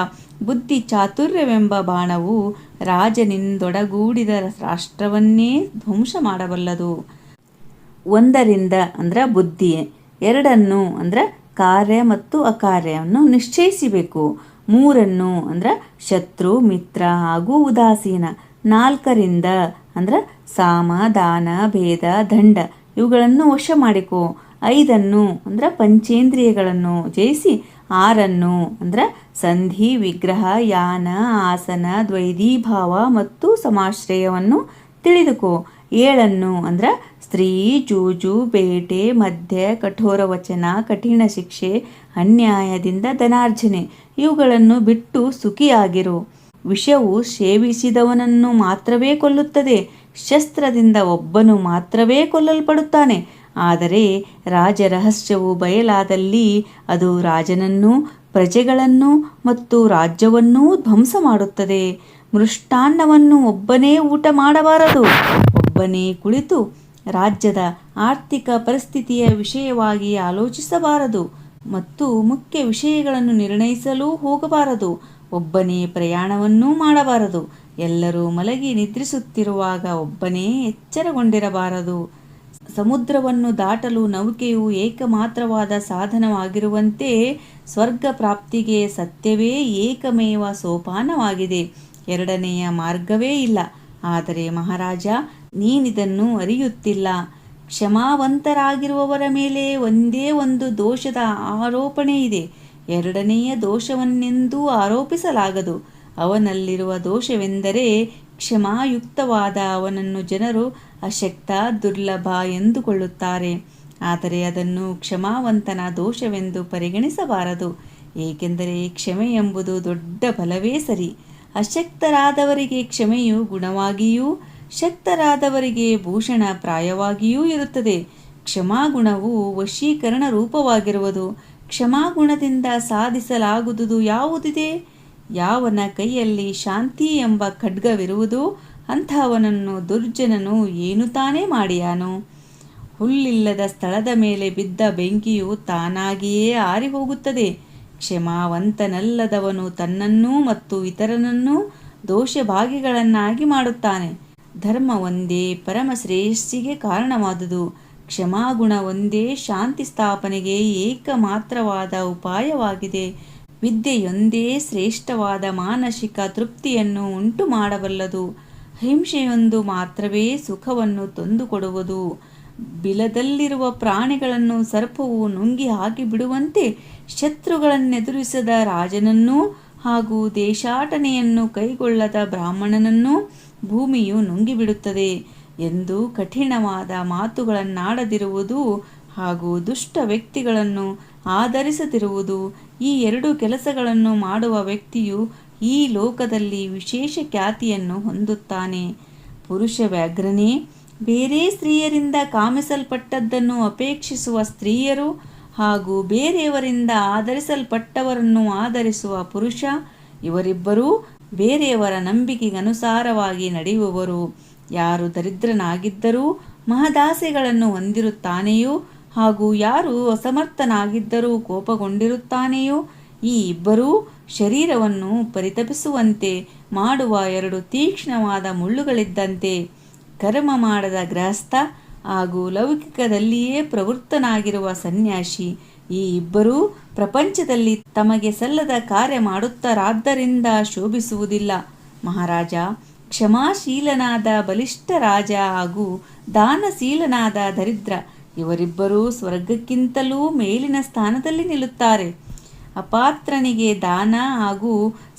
ಬುದ್ಧಿ ಚಾತುರ್ಯವೆಂಬ ಬಾಣವು ರಾಜನಿಂದೊಡಗೂಡಿದ ರಾಷ್ಟ್ರವನ್ನೇ ಧ್ವಂಸ ಮಾಡಬಲ್ಲದು. ಒಂದರಿಂದ ಬುದ್ಧಿ, ಎರಡನ್ನು ಕಾರ್ಯ ಮತ್ತು ಅಕಾರ್ಯವನ್ನು ನಿಶ್ಚಯಿಸಬೇಕು. ಮೂರನ್ನು ಶತ್ರು, ಮಿತ್ರ ಹಾಗೂ ಉದಾಸೀನ. ನಾಲ್ಕರಿಂದ ಸಾಮ, ದಾನ, ಭೇದ, ದಂಡ ಇವುಗಳನ್ನು ವಶ ಮಾಡಿಕೊ. ಐದನ್ನು ಪಂಚೇಂದ್ರಿಯಗಳನ್ನು ಜಯಿಸಿ. ಆರನ್ನು ಸಂಧಿ, ವಿಗ್ರಹ, ಯಾನ, ಆಸನ, ದ್ವೈಧೀಭಾವ ಮತ್ತು ಸಮಾಶ್ರಯವನ್ನು ತಿಳಿದುಕೋ. ಏಳನ್ನು ಸ್ತ್ರೀ, ಜೂಜು, ಬೇಟೆ, ಮದ್ಯ, ಕಠೋರ ವಚನ, ಕಠಿಣ ಶಿಕ್ಷೆ, ಅನ್ಯಾಯದಿಂದ ಧನಾರ್ಜನೆ ಇವುಗಳನ್ನು ಬಿಟ್ಟು ಸುಖಿಯಾಗಿರು. ವಿಷವು ಸೇವಿಸಿದವನನ್ನು ಮಾತ್ರವೇ ಕೊಲ್ಲುತ್ತದೆ, ಶಸ್ತ್ರದಿಂದ ಒಬ್ಬನು ಮಾತ್ರವೇ ಕೊಲ್ಲಲ್ಪಡುತ್ತಾನೆ. ಆದರೆ ರಾಜರಹಸ್ಯವು ಬಯಲಾದಲ್ಲಿ ಅದು ರಾಜನನ್ನೂ ಪ್ರಜೆಗಳನ್ನೂ ಮತ್ತು ರಾಜ್ಯವನ್ನೂ ಧ್ವಂಸ ಮಾಡುತ್ತದೆ. ಮೃಷ್ಟಾನ್ನವನ್ನು ಒಬ್ಬನೇ ಊಟ ಮಾಡಬಾರದು, ಒಬ್ಬನೇ ಕುಳಿತು ರಾಜ್ಯದ ಆರ್ಥಿಕ ಪರಿಸ್ಥಿತಿಯ ವಿಷಯವಾಗಿ ಆಲೋಚಿಸಬಾರದು ಮತ್ತು ಮುಖ್ಯ ವಿಷಯಗಳನ್ನು ನಿರ್ಣಯಿಸಲು ಹೋಗಬಾರದು. ಒಬ್ಬನೇ ಪ್ರಯಾಣವನ್ನೂ ಮಾಡಬಾರದು. ಎಲ್ಲರೂ ಮಲಗಿ ನಿದ್ರಿಸುತ್ತಿರುವಾಗ ಒಬ್ಬನೇ ಎಚ್ಚರಗೊಂಡಿರಬಾರದು. ಸಮುದ್ರವನ್ನು ದಾಟಲು ನೌಕೆಯು ಏಕಮಾತ್ರವಾದ ಸಾಧನವಾಗಿರುವಂತೆ ಸ್ವರ್ಗ ಪ್ರಾಪ್ತಿಗೆ ಸತ್ಯವೇ ಏಕಮೇವ ಸೋಪಾನವಾಗಿದೆ, ಎರಡನೆಯ ಮಾರ್ಗವೇ ಇಲ್ಲ. ಆದರೆ ಮಹಾರಾಜ, ನೀನಿದನ್ನು ಅರಿಯುತ್ತಿಲ್ಲ. ಕ್ಷಮಾವಂತರಾಗಿರುವವರ ಮೇಲೆ ಒಂದೇ ಒಂದು ದೋಷದ ಆರೋಪಣೆ ಇದೆ, ಎರಡನೆಯ ದೋಷವನ್ನೆಂದೂ ಆರೋಪಿಸಲಾಗದು. ಅವನಲ್ಲಿರುವ ದೋಷವೆಂದರೆ ಕ್ಷಮಾಯುಕ್ತವಾದ ಅವನನ್ನು ಜನರು ಅಶಕ್ತ, ದುರ್ಲಭ ಎಂದುಕೊಳ್ಳುತ್ತಾರೆ. ಆದರೆ ಅದನ್ನು ಕ್ಷಮಾವಂತನ ದೋಷವೆಂದು ಪರಿಗಣಿಸಬಾರದು, ಏಕೆಂದರೆ ಕ್ಷಮೆ ಎಂಬುದು ದೊಡ್ಡ ಬಲವೇ ಸರಿ. ಅಶಕ್ತರಾದವರಿಗೆ ಕ್ಷಮೆಯು ಗುಣವಾಗಿಯೂ ಶಕ್ತರಾದವರಿಗೆ ಭೂಷಣ ಪ್ರಾಯವಾಗಿಯೂ ಇರುತ್ತದೆ. ಕ್ಷಮಾಗುಣವು ವಶೀಕರಣ ರೂಪವಾಗಿರುವುದು. ಕ್ಷಮಾಗುಣದಿಂದ ಸಾಧಿಸಲಾಗುವುದು ಯಾವುದಿದೆ? ಯಾವನ ಕೈಯಲ್ಲಿ ಶಾಂತಿ ಎಂಬ ಖಡ್ಗವಿರುವುದೋ ಅಂಥವನನ್ನು ದುರ್ಜನನು ಏನು ತಾನೇ ಮಾಡಿಯಾನು. ಹುಲ್ಲಿಲ್ಲದ ಸ್ಥಳದ ಮೇಲೆ ಬಿದ್ದ ಬೆಂಕಿಯು ತಾನಾಗಿಯೇ ಆರಿ ಹೋಗುತ್ತದೆ. ಕ್ಷಮಾವಂತನಲ್ಲದವನು ತನ್ನನ್ನೂ ಮತ್ತು ಇತರನನ್ನೂ ದೋಷಭಾಗಿಗಳನ್ನಾಗಿ ಮಾಡುತ್ತಾನೆ. ಧರ್ಮ ಒಂದೇ ಪರಮಶ್ರೇಷ್ಠಿಗೆ ಕಾರಣವಾದುದು. ಕ್ಷಮಾಗುಣ ಒಂದೇ ಶಾಂತಿ ಸ್ಥಾಪನೆಗೆ ಏಕಮಾತ್ರವಾದ ಉಪಾಯವಾಗಿದೆ. ವಿದ್ಯೆಯೊಂದೇ ಶ್ರೇಷ್ಠವಾದ ಮಾನಸಿಕ ತೃಪ್ತಿಯನ್ನು ಉಂಟು ಮಾಡಬಲ್ಲದು. ಹಿಂಸೆಯೊಂದು ಮಾತ್ರವೇ ಸುಖವನ್ನು ತಂದುಕೊಡುವುದು. ಬಿಲದಲ್ಲಿರುವ ಪ್ರಾಣಿಗಳನ್ನು ಸರ್ಪವು ನುಂಗಿ ಹಾಕಿಬಿಡುವಂತೆ ಶತ್ರುಗಳನ್ನೆದುರಿಸದ ರಾಜನನ್ನೂ ಹಾಗೂ ದೇಶಾಟನೆಯನ್ನು ಕೈಗೊಳ್ಳದ ಬ್ರಾಹ್ಮಣನನ್ನೂ ಭೂಮಿಯು ನುಂಗಿಬಿಡುತ್ತದೆ ಎಂದು ಕಠಿಣವಾದ ಮಾತುಗಳನ್ನಾಡದಿರುವುದು ಹಾಗೂ ದುಷ್ಟ ವ್ಯಕ್ತಿಗಳನ್ನು ಆಧರಿಸದಿರುವುದು, ಈ ಎರಡು ಕೆಲಸಗಳನ್ನು ಮಾಡುವ ವ್ಯಕ್ತಿಯು ಈ ಲೋಕದಲ್ಲಿ ವಿಶೇಷ ಖ್ಯಾತಿಯನ್ನು ಹೊಂದುತ್ತಾನೆ. ಪುರುಷ ವ್ಯಾಘ್ರನೇ, ಬೇರೆ ಸ್ತ್ರೀಯರಿಂದ ಕಾಮಿಸಲ್ಪಟ್ಟದ್ದನ್ನು ಅಪೇಕ್ಷಿಸುವ ಸ್ತ್ರೀಯರು ಹಾಗೂ ಬೇರೆಯವರಿಂದ ಆಧರಿಸಲ್ಪಟ್ಟವರನ್ನು ಆಧರಿಸುವ ಪುರುಷ, ಇವರಿಬ್ಬರೂ ಬೇರೆಯವರ ನಂಬಿಕೆಗನುಸಾರವಾಗಿ ನಡೆಯುವವರು. ಯಾರು ದರಿದ್ರನಾಗಿದ್ದರೂ ಮಹದಾಸೆಗಳನ್ನು ಹೊಂದಿರುತ್ತಾನೆಯೋ ಹಾಗೂ ಯಾರು ಅಸಮರ್ಥನಾಗಿದ್ದರೂ ಕೋಪಗೊಂಡಿರುತ್ತಾನೆಯೋ, ಈ ಇಬ್ಬರೂ ಶರೀರವನ್ನು ಪರಿತಪಿಸುವಂತೆ ಮಾಡುವ ಎರಡು ತೀಕ್ಷ್ಣವಾದ ಮುಳ್ಳುಗಳಿದ್ದಂತೆ. ಕರ್ಮ ಮಾಡದ ಗೃಹಸ್ಥ ಹಾಗೂ ಲೌಕಿಕದಲ್ಲಿಯೇ ಪ್ರವೃತ್ತನಾಗಿರುವ ಸನ್ಯಾಸಿ, ಈ ಇಬ್ಬರೂ ಪ್ರಪಂಚದಲ್ಲಿ ತಮಗೆ ಸಲ್ಲದ ಕಾರ್ಯ ಮಾಡುತ್ತಾರಾದ್ದರಿಂದ ಶೋಭಿಸುವುದಿಲ್ಲ. ಮಹಾರಾಜ, ಕ್ಷಮಾಶೀಲನಾದ ಬಲಿಷ್ಠ ರಾಜ ಹಾಗೂ ದಾನಶೀಲನಾದ ದರಿದ್ರ, ಇವರಿಬ್ಬರೂ ಸ್ವರ್ಗಕ್ಕಿಂತಲೂ ಮೇಲಿನ ಸ್ಥಾನದಲ್ಲಿ ನಿಲ್ಲುತ್ತಾರೆ. ಅಪಾತ್ರನಿಗೆ ದಾನ ಹಾಗೂ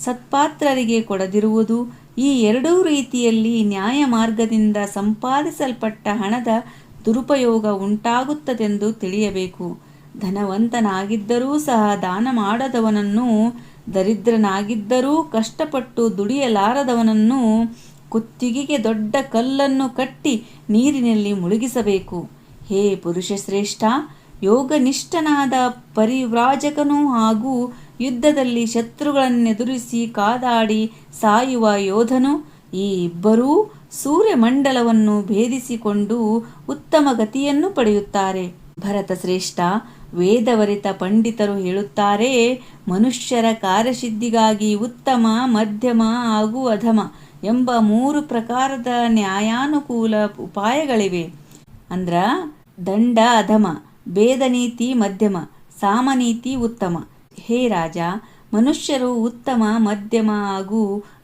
ಸತ್ಪಾತ್ರರಿಗೆ ಕೊಡದಿರುವುದು, ಈ ಎರಡೂ ರೀತಿಯಲ್ಲಿ ನ್ಯಾಯ ಮಾರ್ಗದಿಂದ ಸಂಪಾದಿಸಲ್ಪಟ್ಟ ಹಣದ ದುರುಪಯೋಗ ಉಂಟಾಗುತ್ತದೆಂದು ತಿಳಿಯಬೇಕು. ಧನವಂತನಾಗಿದ್ದರೂ ಸಹ ದಾನ ಮಾಡದವನನ್ನು, ದರಿದ್ರನಾಗಿದ್ದರೂ ಕಷ್ಟಪಟ್ಟು ದುಡಿಯಲಾರದವನನ್ನು ಕುತ್ತಿಗೆಗೆ ದೊಡ್ಡ ಕಲ್ಲನ್ನು ಕಟ್ಟಿ ನೀರಿನಲ್ಲಿ ಮುಳುಗಿಸಬೇಕು. ಹೇ ಪುರುಷಶ್ರೇಷ್ಠ, ಯೋಗನಿಷ್ಠನಾದ ಪರಿವ್ರಾಜಕನು ಹಾಗೂ ಯುದ್ಧದಲ್ಲಿ ಶತ್ರುಗಳನ್ನೆದುರಿಸಿ ಕಾದಾಡಿ ಸಾಯುವ ಯೋಧನು, ಈ ಇಬ್ಬರೂ ಸೂರ್ಯಮಂಡಲವನ್ನು ಭೇದಿಸಿಕೊಂಡು ಉತ್ತಮ ಗತಿಯನ್ನು ಪಡೆಯುತ್ತಾರೆ. ಭರತ ಶ್ರೇಷ್ಠ, ವೇದವರಿತ ಪಂಡಿತರು ಹೇಳುತ್ತಾರೆ, ಮನುಷ್ಯರ ಕಾರ್ಯಸಿದ್ಧಿಗಾಗಿ ಉತ್ತಮ, ಮಧ್ಯಮ ಹಾಗೂ ಅಧಮ ಎಂಬ 3 ಪ್ರಕಾರದ ನ್ಯಾಯಾನುಕೂಲ ಉಪಾಯಗಳಿವೆ. ಅಂದ್ರ ದಂಡ ಅಧಮ, ಭೇದನೀತಿ ಮಧ್ಯಮ, ಸಾಮನೀತಿ ಉತ್ತಮ. ಹೇ ರಾಜ, ಮನುಷ್ಯರು ಉತ್ತಮ, ಮಧ್ಯಮ ಹಾಗೂ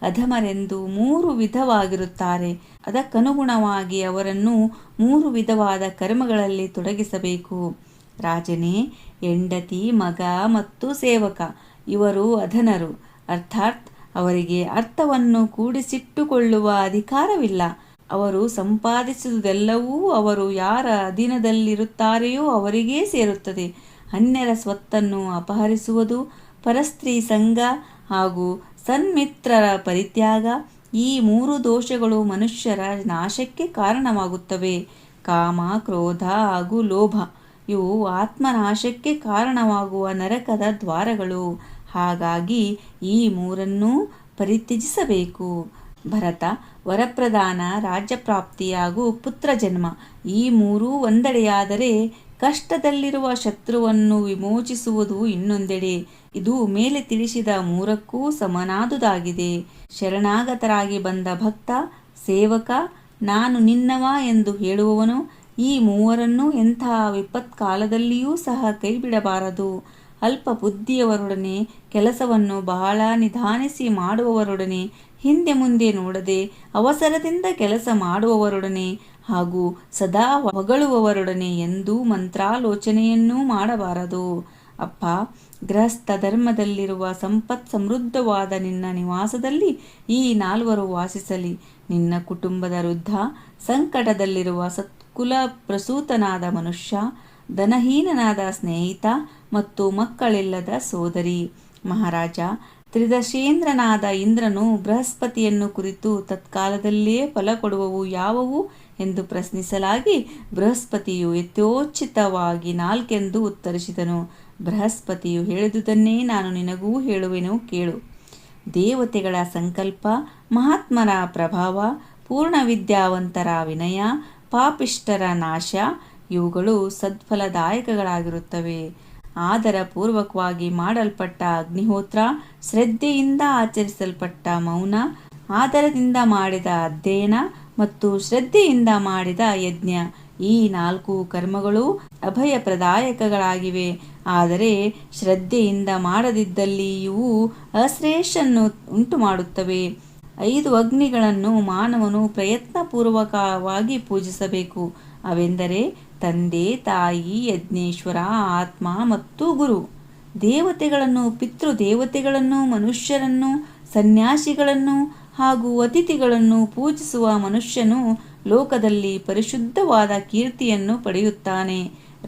ಅಧಮರೆಂದು 3 ವಿಧವಾಗಿರುತ್ತಾರೆ. ಅದಕ್ಕನುಗುಣವಾಗಿ ಅವರನ್ನು 3 ವಿಧವಾದ ಕರ್ಮಗಳಲ್ಲಿ ತೊಡಗಿಸಬೇಕು. ರಾಜನೇ, ಹೆಂಡತಿ, ಮಗ ಮತ್ತು ಸೇವಕ ಇವರು ಅಧನರು. ಅರ್ಥಾತ್ ಅವರಿಗೆ ಅರ್ಥವನ್ನು ಕೂಡಿಸಿಟ್ಟುಕೊಳ್ಳುವ ಅಧಿಕಾರವಿಲ್ಲ. ಅವರು ಸಂಪಾದಿಸುವುದೆಲ್ಲವೂ ಅವರು ಯಾರ ಅಧೀನದಲ್ಲಿರುತ್ತಾರೆಯೋ ಅವರಿಗೇ ಸೇರುತ್ತದೆ. ಅನ್ಯರ ಸ್ವತ್ತನ್ನು ಅಪಹರಿಸುವುದು, ಪರಸ್ತ್ರೀ ಸಂಗ ಹಾಗೂ ಸನ್ಮಿತ್ರರ ಪರಿತ್ಯಾಗ, ಈ 3 ದೋಷಗಳು ಮನುಷ್ಯರ ನಾಶಕ್ಕೆ ಕಾರಣವಾಗುತ್ತವೆ. ಕಾಮ, ಕ್ರೋಧ ಹಾಗೂ ಲೋಭ ಇವು ಆತ್ಮನಾಶಕ್ಕೆ ಕಾರಣವಾಗುವ ನರಕದ ದ್ವಾರಗಳು. ಹಾಗಾಗಿ ಈ 3ನ್ನೂ ಪರಿತ್ಯಜಿಸಬೇಕು. ಭರತ, ವರಪ್ರದಾನ, ರಾಜ್ಯಪ್ರಾಪ್ತಿ ಹಾಗೂ ಪುತ್ರ ಜನ್ಮ ಈ 3 ಒಂದೆಡೆಯಾದರೆ, ಕಷ್ಟದಲ್ಲಿರುವ ಶತ್ರುವನ್ನು ವಿಮೋಚಿಸುವುದು ಇನ್ನೊಂದೆಡೆ. ಇದು ಮೇಲೆ ತಿಳಿಸಿದ 3ಕ್ಕೂ ಸಮನಾದುದಾಗಿದೆ. ಶರಣಾಗತರಾಗಿ ಬಂದ ಭಕ್ತ, ಸೇವಕ, ನಾನು ನಿನ್ನವ ಎಂದು ಹೇಳುವವನು, ಈ 3ರನ್ನೂ ಎಂತಹ ವಿಪತ್ಕಾಲದಲ್ಲಿಯೂ ಸಹ ಕೈಬಿಡಬಾರದು. ಅಲ್ಪ ಬುದ್ಧಿಯವರೊಡನೆ ಕೆಲಸವನ್ನು ಬಹಳ ನಿಧಾನಿಸಿ ಮಾಡುವವರೊಡನೆ, ಹಿಂದೆ ಮುಂದೆ ನೋಡದೆ ಅವಸರದಿಂದ ಕೆಲಸ ಮಾಡುವವರೊಡನೆ ಹಾಗೂ ಸದಾ ಹೊಗಳುವವರೊಡನೆ ಎಂದೂ ಮಂತ್ರಾಲೋಚನೆಯನ್ನೂ ಮಾಡಬಾರದು. ಅಪ್ಪ, ಗೃಹಸ್ಥ ಧರ್ಮದಲ್ಲಿರುವ ಸಂಪತ್ ಸಮೃದ್ಧವಾದ ನಿನ್ನ ನಿವಾಸದಲ್ಲಿ ಈ 4ರು ವಾಸಿಸಲಿ. ನಿನ್ನ ಕುಟುಂಬದ ವೃದ್ಧ, ಸಂಕಟದಲ್ಲಿರುವ ಸತ್ಕುಲ ಪ್ರಸೂತನಾದ ಮನುಷ್ಯ, ಧನಹೀನನಾದ ಸ್ನೇಹಿತ ಮತ್ತು ಮಕ್ಕಳಿಲ್ಲದ ಸೋದರಿ. ಮಹಾರಾಜ, ತ್ರಿದಶೇಂದ್ರನಾದ ಇಂದ್ರನು ಬೃಹಸ್ಪತಿಯನ್ನು ಕುರಿತು ತತ್ಕಾಲದಲ್ಲೇ ಫಲ ಕೊಡುವವು ಯಾವುವು ಎಂದು ಪ್ರಶ್ನಿಸಲಾಗಿ, ಬೃಹಸ್ಪತಿಯು ಯಥೋಚಿತವಾಗಿ 4 ಉತ್ತರಿಸಿದನು. ಬೃಹಸ್ಪತಿಯು ಹೇಳಿದುದನ್ನೇ ನಾನು ನಿನಗೂ ಹೇಳುವೆನು, ಕೇಳು. ದೇವತೆಗಳ ಸಂಕಲ್ಪ, ಮಹಾತ್ಮರ ಪ್ರಭಾವ, ಪೂರ್ಣ ವಿದ್ಯಾವಂತರ ವಿನಯ, ಪಾಪಿಷ್ಠರ ನಾಶ ಇವುಗಳು ಸತ್ಫಲದಾಯಕಗಳಾಗಿರುತ್ತವೆ. ಆದರ ಪೂರ್ವಕವಾಗಿ ಮಾಡಲ್ಪಟ್ಟ ಅಗ್ನಿಹೋತ್ರ, ಶ್ರದ್ಧೆಯಿಂದ ಆಚರಿಸಲ್ಪಟ್ಟ ಮೌನ, ಆದರದಿಂದ ಮಾಡಿದ ಅಧ್ಯಯನ ಮತ್ತು ಶ್ರದ್ಧೆಯಿಂದ ಮಾಡಿದ ಯಜ್ಞ ಈ 4 ಕರ್ಮಗಳು ಅಭಯಪ್ರದಾಯಕಗಳಾಗಿವೆ. ಆದರೆ ಶ್ರದ್ಧೆಯಿಂದ ಮಾಡದಿದ್ದಲ್ಲಿ ಇವು ಅಶ್ರೇಯಸ್ಸನ್ನು ಉಂಟುಮಾಡುತ್ತವೆ. 5 ಅಗ್ನಿಗಳನ್ನು ಮಾನವನು ಪ್ರಯತ್ನಪೂರ್ವಕವಾಗಿ ಪೂಜಿಸಬೇಕು. ಅವೆಂದರೆ ತಂದೆ, ತಾಯಿ, ಯಜ್ಞೇಶ್ವರ, ಆತ್ಮ ಮತ್ತು ಗುರು. ದೇವತೆಗಳನ್ನು, ಪಿತೃದೇವತೆಗಳನ್ನು, ಮನುಷ್ಯರನ್ನು, ಸನ್ಯಾಸಿಗಳನ್ನು ಹಾಗೂ ಅತಿಥಿಗಳನ್ನು ಪೂಜಿಸುವ ಮನುಷ್ಯನು ಲೋಕದಲ್ಲಿ ಪರಿಶುದ್ಧವಾದ ಕೀರ್ತಿಯನ್ನು ಪಡೆಯುತ್ತಾನೆ.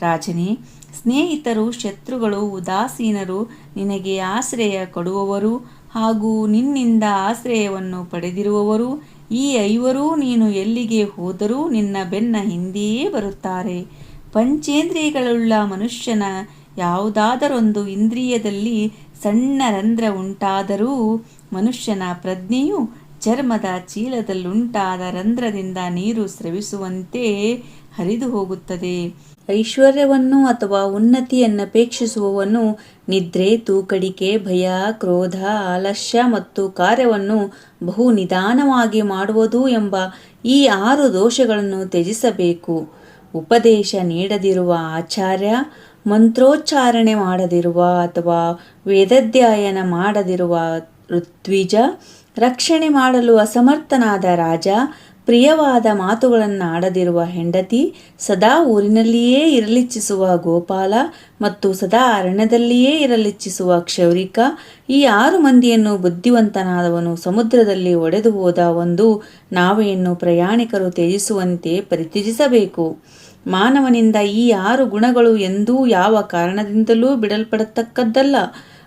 ರಾಜನೇ, ಸ್ನೇಹಿತರು, ಶತ್ರುಗಳು, ಉದಾಸೀನರು, ನಿನಗೆ ಆಶ್ರಯ ಕೊಡುವವರು ಹಾಗೂ ನಿನ್ನಿಂದ ಆಶ್ರಯವನ್ನು ಪಡೆದಿರುವವರು ಈ 5ರೂ ನೀನು ಎಲ್ಲಿಗೆ ಹೋದರೂ ನಿನ್ನ ಬೆನ್ನ ಹಿಂದೆಯೇ ಬರುತ್ತಾರೆ. ಪಂಚೇಂದ್ರಿಯಗಳುಳ್ಳ ಮನುಷ್ಯನ ಯಾವುದಾದರೊಂದು ಇಂದ್ರಿಯದಲ್ಲಿ ಸಣ್ಣ ರಂಧ್ರ ಉಂಟಾದರೂ ಮನುಷ್ಯನ ಪ್ರಜ್ಞೆಯು ಚರ್ಮದ ಚೀಲದಲ್ಲುಂಟಾದ ರಂಧ್ರದಿಂದ ನೀರು ಸ್ರವಿಸುವಂತೆ ಹರಿದು ಹೋಗುತ್ತದೆ. ಐಶ್ವರ್ಯವನ್ನು ಅಥವಾ ಉನ್ನತಿಯನ್ನಪೇಕ್ಷಿಸುವವನು ನಿದ್ರೆ, ತೂಕಡಿಕೆ, ಭಯ, ಕ್ರೋಧ, ಆಲಸ್ಯ ಮತ್ತು ಕಾರ್ಯವನ್ನು ಬಹು ನಿಧಾನವಾಗಿ ಮಾಡುವುದು ಎಂಬ ಈ 6 ದೋಷಗಳನ್ನು ತ್ಯಜಿಸಬೇಕು. ಉಪದೇಶ ನೀಡದಿರುವ ಆಚಾರ್ಯ, ಮಂತ್ರೋಚ್ಚಾರಣೆ ಮಾಡದಿರುವ ಅಥವಾ ವೇದಾಧ್ಯಯನ ಮಾಡದಿರುವ ಋತ್ವಿಜ, ರಕ್ಷಣೆ ಮಾಡಲು ಅಸಮರ್ಥನಾದ ರಾಜ, ಪ್ರಿಯವಾದ ಮಾತುಗಳನ್ನಾಡದಿರುವ ಹೆಂಡತಿ, ಸದಾ ಊರಿನಲ್ಲಿಯೇ ಇರಲಿಚ್ಛಿಸುವ ಗೋಪಾಲ ಮತ್ತು ಸದಾ ಅರಣ್ಯದಲ್ಲಿಯೇ ಇರಲಿಚ್ಛಿಸುವ ಕ್ಷೌರಿಕ ಈ 6 ಮಂದಿಯನ್ನು ಬುದ್ಧಿವಂತನಾದವನು ಸಮುದ್ರದಲ್ಲಿ ಒಡೆದು ಹೋದ ಒಂದು ನಾವೆಯನ್ನು ಪ್ರಯಾಣಿಕರು ತ್ಯಜಿಸುವಂತೆ ಪರಿತ್ಯಜಿಸಬೇಕು. ಮಾನವನಿಂದ ಈ 6 ಗುಣಗಳು ಎಂದೂ ಯಾವ ಕಾರಣದಿಂದಲೂ ಬಿಡಲ್ಪಡತಕ್ಕದ್ದಲ್ಲ.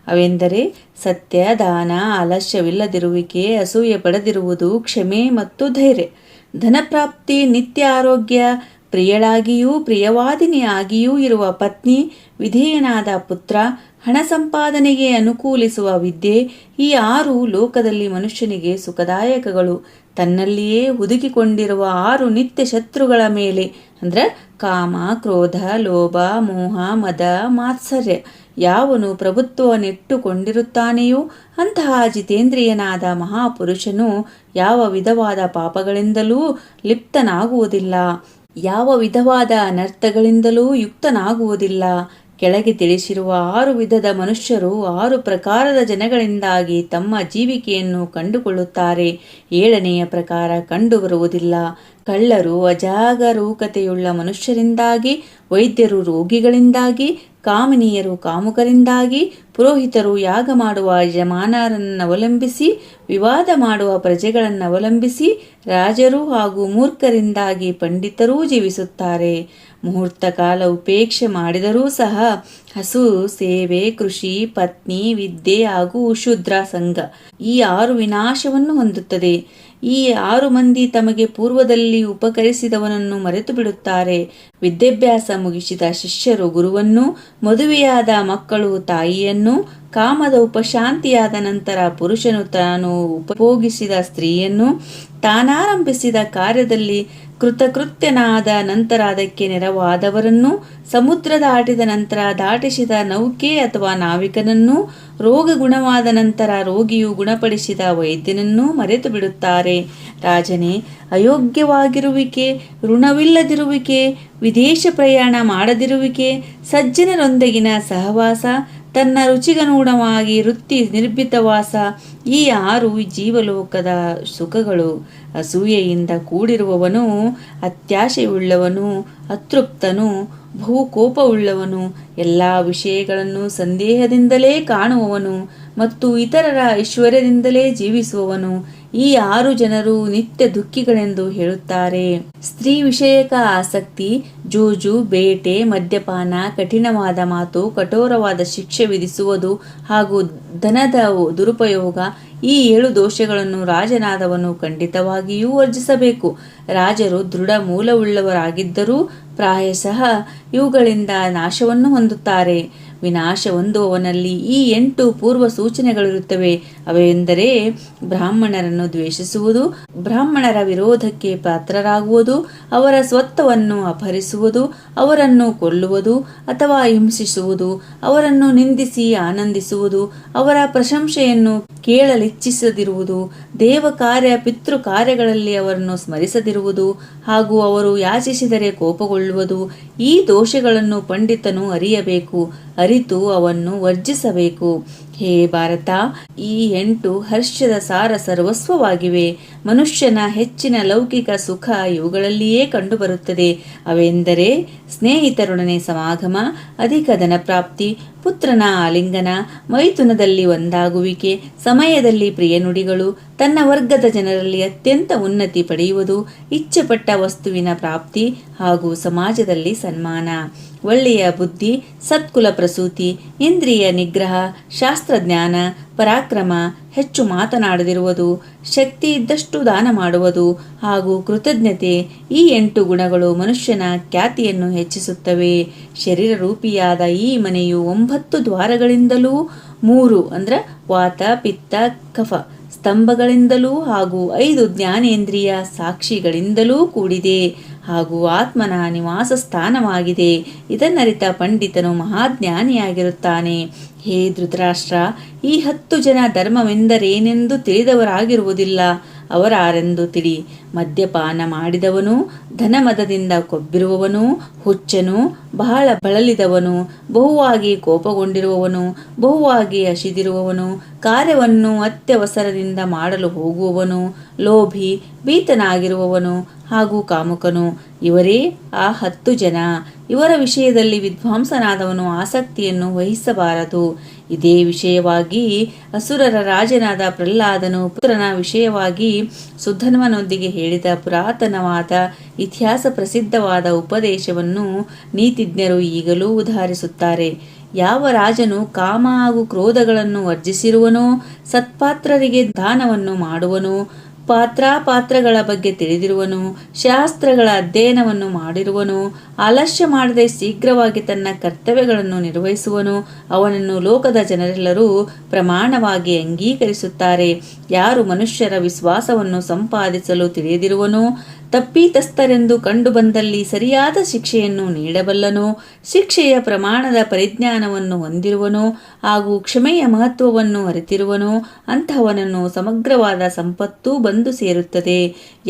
ಅವೆಂದರೆ ಸತ್ಯ, ದಾನ, ಆಲಸ್ಯವಿಲ್ಲದಿರುವಿಕೆ, ಅಸೂಯೆ ಪಡೆದಿರುವುದು, ಕ್ಷಮೆ ಮತ್ತು ಧೈರ್ಯ. ಧನಪ್ರಾಪ್ತಿ, ನಿತ್ಯ ಆರೋಗ್ಯ, ಪ್ರಿಯಳಾಗಿಯೂ ಪ್ರಿಯವಾದಿನಿಯಾಗಿಯೂ ಇರುವ ಪತ್ನಿ, ವಿಧೇಯನಾದ ಪುತ್ರ, ಹಣ ಸಂಪಾದನೆಗೆ ಅನುಕೂಲಿಸುವ ವಿದ್ಯೆ ಈ 6 ಲೋಕದಲ್ಲಿ ಮನುಷ್ಯನಿಗೆ ಸುಖದಾಯಕಗಳು. ತನ್ನಲ್ಲಿಯೇ ಹುದುಗಿಕೊಂಡಿರುವ 6 ನಿತ್ಯ ಶತ್ರುಗಳ ಮೇಲೆ ಅಂದರೆ ಕಾಮ, ಕ್ರೋಧ, ಲೋಭ, ಮೋಹ, ಮದ, ಮಾತ್ಸರ್ಯ ಯಾವನು ಪ್ರಭುತ್ವವನ್ನಿಟ್ಟುಕೊಂಡಿರುತ್ತಾನೆಯೋ ಅಂತಹ ಜಿತೇಂದ್ರಿಯನಾದ ಮಹಾಪುರುಷನು ಯಾವ ವಿಧವಾದ ಪಾಪಗಳಿಂದಲೂ ಲಿಪ್ತನಾಗುವುದಿಲ್ಲ, ಯಾವ ವಿಧವಾದ ಅನರ್ಥಗಳಿಂದಲೂ ಯುಕ್ತನಾಗುವುದಿಲ್ಲ. ಕೆಳಗೆ ತಿಳಿಸಿರುವ 6 ವಿಧದ ಮನುಷ್ಯರು 6 ಪ್ರಕಾರದ ಜನಗಳಿಂದಾಗಿ ತಮ್ಮ ಜೀವಿಕೆಯನ್ನು ಕಂಡುಕೊಳ್ಳುತ್ತಾರೆ. 7ನೆಯ ಪ್ರಕಾರ ಕಂಡುಬರುವುದಿಲ್ಲ. ಕಳ್ಳರು ಅಜಾಗರೂಕತೆಯುಳ್ಳ ಮನುಷ್ಯರಿಂದಾಗಿ, ವೈದ್ಯರು ರೋಗಿಗಳಿಂದಾಗಿ, ಕಾಮಿನಿಯರು ಕಾಮುಕರಿಂದಾಗಿ, ಪುರೋಹಿತರು ಯಾಗ ಮಾಡುವ ಯಜಮಾನರನ್ನವಲಂಬಿಸಿ, ವಿವಾದ ಮಾಡುವ ಪ್ರಜೆಗಳನ್ನವಲಂಬಿಸಿ, ರಾಜರು ಹಾಗೂ ಮೂರ್ಖರಿಂದಾಗಿ ಪಂಡಿತರೂ ಜೀವಿಸುತ್ತಾರೆ. ಮುಹೂರ್ತ ಕಾಲ ಉಪೇಕ್ಷೆ ಮಾಡಿದರೂ ಸಹ ಹಸು, ಸೇವೆ, ಕೃಷಿ, ಪತ್ನಿ, ವಿದ್ಯೆ ಹಾಗೂ ಶೂದ್ರ ಸಂಘ ಈ 6 ವಿನಾಶವನ್ನು ಹೊಂದುತ್ತದೆ. ಈ 6 ಮಂದಿ ತಮಗೆ ಪೂರ್ವದಲ್ಲಿ ಉಪಕರಿಸಿದವನನ್ನು ಮರೆತು ಬಿಡುತ್ತಾರೆ. ವಿದ್ಯಾಭ್ಯಾಸ ಮುಗಿಸಿದ ಶಿಷ್ಯರು ಗುರುವನ್ನು, ಮದುವೆಯಾದ ಮಕ್ಕಳು ತಾಯಿಯನ್ನು, ಕಾಮದ ಉಪಶಾಂತಿಯಾದ ನಂತರ ಪುರುಷನು ತಾನು ಉಪಭೋಗಿಸಿದ ಸ್ತ್ರೀಯನ್ನು, ತಾನಾರಂಭಿಸಿದ ಕಾರ್ಯದಲ್ಲಿ ಕೃತಕೃತ್ಯನಾದ ನಂತರ ಅದಕ್ಕೆ ನೆರವಾದವರನ್ನು, ಸಮುದ್ರ ದಾಟಿದ ನಂತರ ದಾಟಿಸಿದ ನೌಕೆ ಅಥವಾ ನಾವಿಕನನ್ನು, ರೋಗ ಗುಣವಾದ ನಂತರ ರೋಗಿಯು ಗುಣಪಡಿಸಿದ ವೈದ್ಯನನ್ನು ಮರೆತು ಬಿಡುತ್ತಾರೆ. ರಾಜನೇ, ಅಯೋಗ್ಯವಾಗಿರುವಿಕೆ, ಋಣವಿಲ್ಲದಿರುವಿಕೆ, ವಿದೇಶ ಪ್ರಯಾಣ ಮಾಡದಿರುವಿಕೆ, ಸಜ್ಜನರೊಂದಿಗಿನ ಸಹವಾಸ, ತನ್ನ ರುಚಿಗನುಗುಣವಾಗಿ ವೃತ್ತಿ ನಿರ್ಭೀತವಾಸ ಈ 6 ಜೀವಲೋಕದ ಸುಖಗಳು. ಅಸೂಯೆಯಿಂದ ಕೂಡಿರುವವನು, ಅತ್ಯಾಶೆಯುಳ್ಳವನು, ಅತೃಪ್ತನು, ಬಹುಕೋಪವುಳ್ಳವನು, ಎಲ್ಲ ವಿಷಯಗಳನ್ನು ಸಂದೇಹದಿಂದಲೇ ಕಾಣುವವನು ಮತ್ತು ಇತರರ ಐಶ್ವರ್ಯದಿಂದಲೇ ಜೀವಿಸುವವನು ಈ 6 ಜನರು ನಿತ್ಯ ದುಃಖಿಗಳೆಂದು ಹೇಳುತ್ತಾರೆ. ಸ್ತ್ರೀ ವಿಷಯಕ ಆಸಕ್ತಿ, ಜೂಜು, ಬೇಟೆ, ಮದ್ಯಪಾನ, ಕಠಿಣವಾದ ಮಾತು, ಕಠೋರವಾದ ಶಿಕ್ಷೆ ವಿಧಿಸುವುದು ಹಾಗೂ ಧನದ ದುರುಪಯೋಗ ಈ 7 ದೋಷಗಳನ್ನು ರಾಜನಾದವನು ಖಂಡಿತವಾಗಿಯೂ ವರ್ಜಿಸಬೇಕು. ರಾಜರು ದೃಢ ಮೂಲವುಳ್ಳವರಾಗಿದ್ದರೂ ಪ್ರಾಯಶಃ ಇವುಗಳಿಂದ ನಾಶವನ್ನು ಹೊಂದುತ್ತಾರೆ. ವಿನಾಶ ಹೊಂದುವವನಲ್ಲಿ ಈ 8 ಪೂರ್ವ ಸೂಚನೆಗಳಿರುತ್ತವೆ. ಅವೆಂದರೆ ಬ್ರಾಹ್ಮಣರನ್ನು ದ್ವೇಷಿಸುವುದು, ಬ್ರಾಹ್ಮಣರ ವಿರೋಧಕ್ಕೆ ಪಾತ್ರರಾಗುವುದು, ಅವರ ಸ್ವತ್ತವನ್ನು ಅಪಹರಿಸುವುದು, ಅವರನ್ನು ಕೊಲ್ಲುವುದು ಅಥವಾ ಹಿಂಸಿಸುವುದು, ಅವರನ್ನು ನಿಂದಿಸಿ ಆನಂದಿಸುವುದು, ಅವರ ಪ್ರಶಂಸೆಯನ್ನು ಕೇಳಲಿಚ್ಛಿಸದಿರುವುದು, ದೇವ ಕಾರ್ಯ ಪಿತೃ ಕಾರ್ಯಗಳಲ್ಲಿ ಅವರನ್ನು ಸ್ಮರಿಸದಿರುವುದು, ಹಾಗೂ ಅವರು ಯಾಚಿಸಿದರೆ ಕೋಪಗೊಳ್ಳುವುದು. ಈ ದೋಷಗಳನ್ನು ಪಂಡಿತನು ಅರಿಯಬೇಕು, ಅರಿತು ಅವನ್ನು ವರ್ಜಿಸಬೇಕು. ಹೇ ಭಾರತ, ಈ 8 ಹರ್ಷದ ಸಾರ ಸರ್ವಸ್ವವಾಗಿವೆ. ಮನುಷ್ಯನ ಹೆಚ್ಚಿನ ಲೌಕಿಕ ಸುಖ ಇವುಗಳಲ್ಲಿಯೇ ಕಂಡುಬರುತ್ತದೆ. ಅವೆಂದರೆ ಸ್ನೇಹಿತರೊಡನೆ ಸಮಾಗಮ, ಅಧಿಕ ಧನಪ್ರಾಪ್ತಿ, ಪುತ್ರನ ಆಲಿಂಗನ, ಮೈಥುನದಲ್ಲಿ ಒಂದಾಗುವಿಕೆ, ಸಮಯದಲ್ಲಿ ಪ್ರಿಯ ನುಡಿಗಳು, ತನ್ನ ವರ್ಗದ ಜನರಲ್ಲಿ ಅತ್ಯಂತ ಉನ್ನತಿ ಪಡೆಯುವುದು, ಇಚ್ಛೆಪಟ್ಟ ವಸ್ತುವಿನ ಪ್ರಾಪ್ತಿ ಹಾಗೂ ಸಮಾಜದಲ್ಲಿ ಸನ್ಮಾನ, ಒಳ್ಳೆಯ ಬುದ್ಧಿ, ಸತ್ಕುಲ ಪ್ರಸೂತಿ, ಇಂದ್ರಿಯ ನಿಗ್ರಹ, ಶಾಸ್ತ್ರಜ್ಞಾನ, ಪರಾಕ್ರಮ, ಹೆಚ್ಚು ಮಾತನಾಡದಿರುವುದು, ಶಕ್ತಿ ಇದ್ದಷ್ಟು ದಾನ ಮಾಡುವುದು ಹಾಗೂ ಕೃತಜ್ಞತೆ. ಈ 8 ಗುಣಗಳು ಮನುಷ್ಯನ ಖ್ಯಾತಿಯನ್ನು ಹೆಚ್ಚಿಸುತ್ತವೆ. ಶರೀರ ರೂಪಿಯಾದ ಈ ಮನೆಯು 9 ದ್ವಾರಗಳಿಂದಲೂ, 3 ಅಂದರೆ ವಾತ ಪಿತ್ತ ಕಫ ಸ್ತಂಭಗಳಿಂದಲೂ ಹಾಗೂ 5 ಜ್ಞಾನೇಂದ್ರಿಯ ಸಾಕ್ಷಿಗಳಿಂದಲೂ ಕೂಡಿದೆ ಹಾಗೂ ಆತ್ಮನ ನಿವಾಸ ಸ್ಥಾನವಾಗಿದೆ. ಇದನ್ನರಿತ ಪಂಡಿತನು ಮಹಾಜ್ಞಾನಿಯಾಗಿರುತ್ತಾನೆ. ಹೇ ಧೃತರಾಷ್ಟ್ರ, ಈ 10 ಜನ ಧರ್ಮವೆಂದರೇನೆಂದು ತಿಳಿದವರಾಗಿರುವುದಿಲ್ಲ. ಅವರಾರೆಂದು ತಿಳಿ. ಮದ್ಯಪಾನ ಮಾಡಿದವನು, ಧನಮದದಿಂದ ಕೊಬ್ಬಿರುವವನು, ಹುಚ್ಚನು, ಬಹಳ ಬಳಲಿದವನು, ಬಹುವಾಗಿ ಕೋಪಗೊಂಡಿರುವವನು, ಬಹುವಾಗಿ ಹಸಿದಿರುವವನು, ಕಾರ್ಯವನ್ನು ಅತ್ಯವಸರದಿಂದ ಮಾಡಲು ಹೋಗುವವನು, ಲೋಭಿ, ಭೀತನಾಗಿರುವವನು ಹಾಗೂ ಕಾಮುಕನು, ಇವರೇ ಆ 10 ಜನ. ಇವರ ವಿಷಯದಲ್ಲಿ ವಿದ್ವಾಂಸನಾದವನು ಆಸಕ್ತಿಯನ್ನು ವಹಿಸಬಾರದು. ಇದೇ ವಿಷಯವಾಗಿ ಅಸುರರ ರಾಜನಾದ ಪ್ರಹ್ಲಾದನು ಪುತ್ರನ ವಿಷಯವಾಗಿ ಸುಧನ್ವನೊಂದಿಗೆ ಹೇಳಿದ ಪುರಾತನವಾದ ಇತಿಹಾಸ ಪ್ರಸಿದ್ಧವಾದ ಉಪದೇಶವನ್ನು ನೀತಿಜ್ಞರು ಈಗಲೂ ಉದಾಹರಿಸುತ್ತಾರೆ. ಯಾವ ರಾಜನು ಕಾಮ ಹಾಗೂ ಕ್ರೋಧಗಳನ್ನು ವರ್ಜಿಸಿರುವನೋ, ಸತ್ಪಾತ್ರರಿಗೆ ದಾನವನ್ನು ಮಾಡುವನು, ಪಾತ್ರಗಳ ಬಗ್ಗೆ ತಿಳಿದಿರುವನು, ಶಾಸ್ತ್ರಗಳ ಅಧ್ಯಯನವನ್ನು ಮಾಡಿರುವನು, ಆಲಸ್ಯ ಮಾಡದೆ ಶೀಘ್ರವಾಗಿ ತನ್ನ ಕರ್ತವ್ಯಗಳನ್ನು ನಿರ್ವಹಿಸುವನು, ಅವನನ್ನು ಲೋಕದ ಜನರೆಲ್ಲರೂ ಪ್ರಮಾಣವಾಗಿ ಅಂಗೀಕರಿಸುತ್ತಾರೆ. ಯಾರು ಮನುಷ್ಯರ ವಿಶ್ವಾಸವನ್ನು ಸಂಪಾದಿಸಲು ತಿಳಿದಿರುವನೋ, ತಪ್ಪಿತಸ್ಥರೆಂದು ಕಂಡು ಬಂದಲ್ಲಿ ಸರಿಯಾದ ಶಿಕ್ಷೆಯನ್ನು ನೀಡಬಲ್ಲನೋ, ಶಿಕ್ಷೆಯ ಪ್ರಮಾಣದ ಪರಿಜ್ಞಾನವನ್ನು ಹೊಂದಿರುವನೋ ಹಾಗೂ ಕ್ಷಮೆಯ ಮಹತ್ವವನ್ನು ಅರಿತಿರುವನೋ, ಅಂತಹವನನ್ನು ಸಮಗ್ರವಾದ ಸಂಪತ್ತು ಬಂದು ಸೇರುತ್ತದೆ.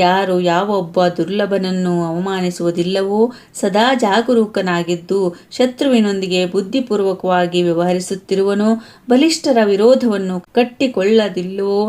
ಯಾರು ಯಾವ ಒಬ್ಬ ದುರ್ಲಭನನ್ನು ಅವಮಾನಿಸುವುದಿಲ್ಲವೋ, ಸದಾ ಜಾಗರೂಕನಾಗಿದ್ದು ಶತ್ರುವಿನೊಂದಿಗೆ ಬುದ್ಧಿಪೂರ್ವಕವಾಗಿ ವ್ಯವಹರಿಸುತ್ತಿರುವನೋ, ಬಲಿಷ್ಠರ ವಿರೋಧವನ್ನು ಕಟ್ಟಿಕೊಳ್ಳದಿಲ್ಲವೋ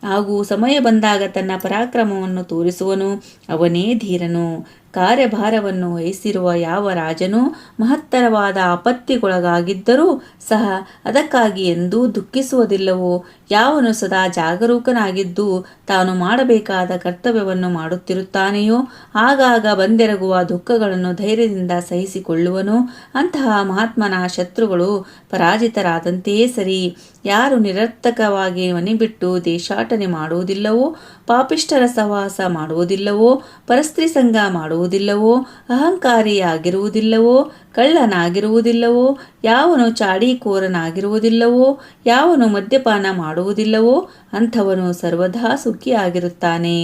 ಹಾಗೂ ಸಮಯ ಬಂದಾಗ ತನ್ನ ಪರಾಕ್ರಮವನ್ನು ತೋರಿಸುವನು, ಅವನೇ ಧೀರನು. ಕಾರ್ಯಭಾರವನ್ನು ವಹಿಸಿರುವ ಯಾವ ರಾಜನು ಮಹತ್ತರವಾದ ಆಪತ್ತಿಗೊಳಗಾಗಿದ್ದರೂ ಸಹ ಅದಕ್ಕಾಗಿ ಎಂದೂ ದುಃಖಿಸುವುದಿಲ್ಲವೋ, ಯಾವನು ಸದಾ ಜಾಗರೂಕನಾಗಿದ್ದು ತಾನು ಮಾಡಬೇಕಾದ ಕರ್ತವ್ಯವನ್ನು ಮಾಡುತ್ತಿರುತ್ತಾನೆಯೋ, ಆಗಾಗ ಬಂದೆರಗುವ ದುಃಖಗಳನ್ನು ಧೈರ್ಯದಿಂದ ಸಹಿಸಿಕೊಳ್ಳುವನೋ, ಅಂತಹ ಮಹಾತ್ಮನ ಶತ್ರುಗಳು ಪರಾಜಿತರಾದಂತೆಯೇ ಸರಿ. ಯಾರು ನಿರರ್ಥಕವಾಗಿ ಮನೆಬಿಟ್ಟು ದೇಶಾಟನೆ ಮಾಡುವುದಿಲ್ಲವೋ, ಪಾಪಿಷ್ಠರ ಸಹವಾಸ ಮಾಡುವುದಿಲ್ಲವೋ, ಪರಸ್ತ್ರೀ ಸಂಗ ಮಾಡುವುದಿಲ್ಲವೋ, ಅಹಂಕಾರಿಯಾಗಿರುವುದಿಲ್ಲವೋ, ಕಳ್ಳನಾಗಿರುವುದಿಲ್ಲವೋ, ಯಾವನು ಚಾಡೀಕೋರನಾಗಿರುವುದಿಲ್ಲವೋ, ಯಾವನು ಮದ್ಯಪಾನ ಮಾಡುವುದಿಲ್ಲವೋ, ಅಂಥವನು ಸರ್ವದಾ ಸುಖಿಯಾಗಿರುತ್ತಾನೆ.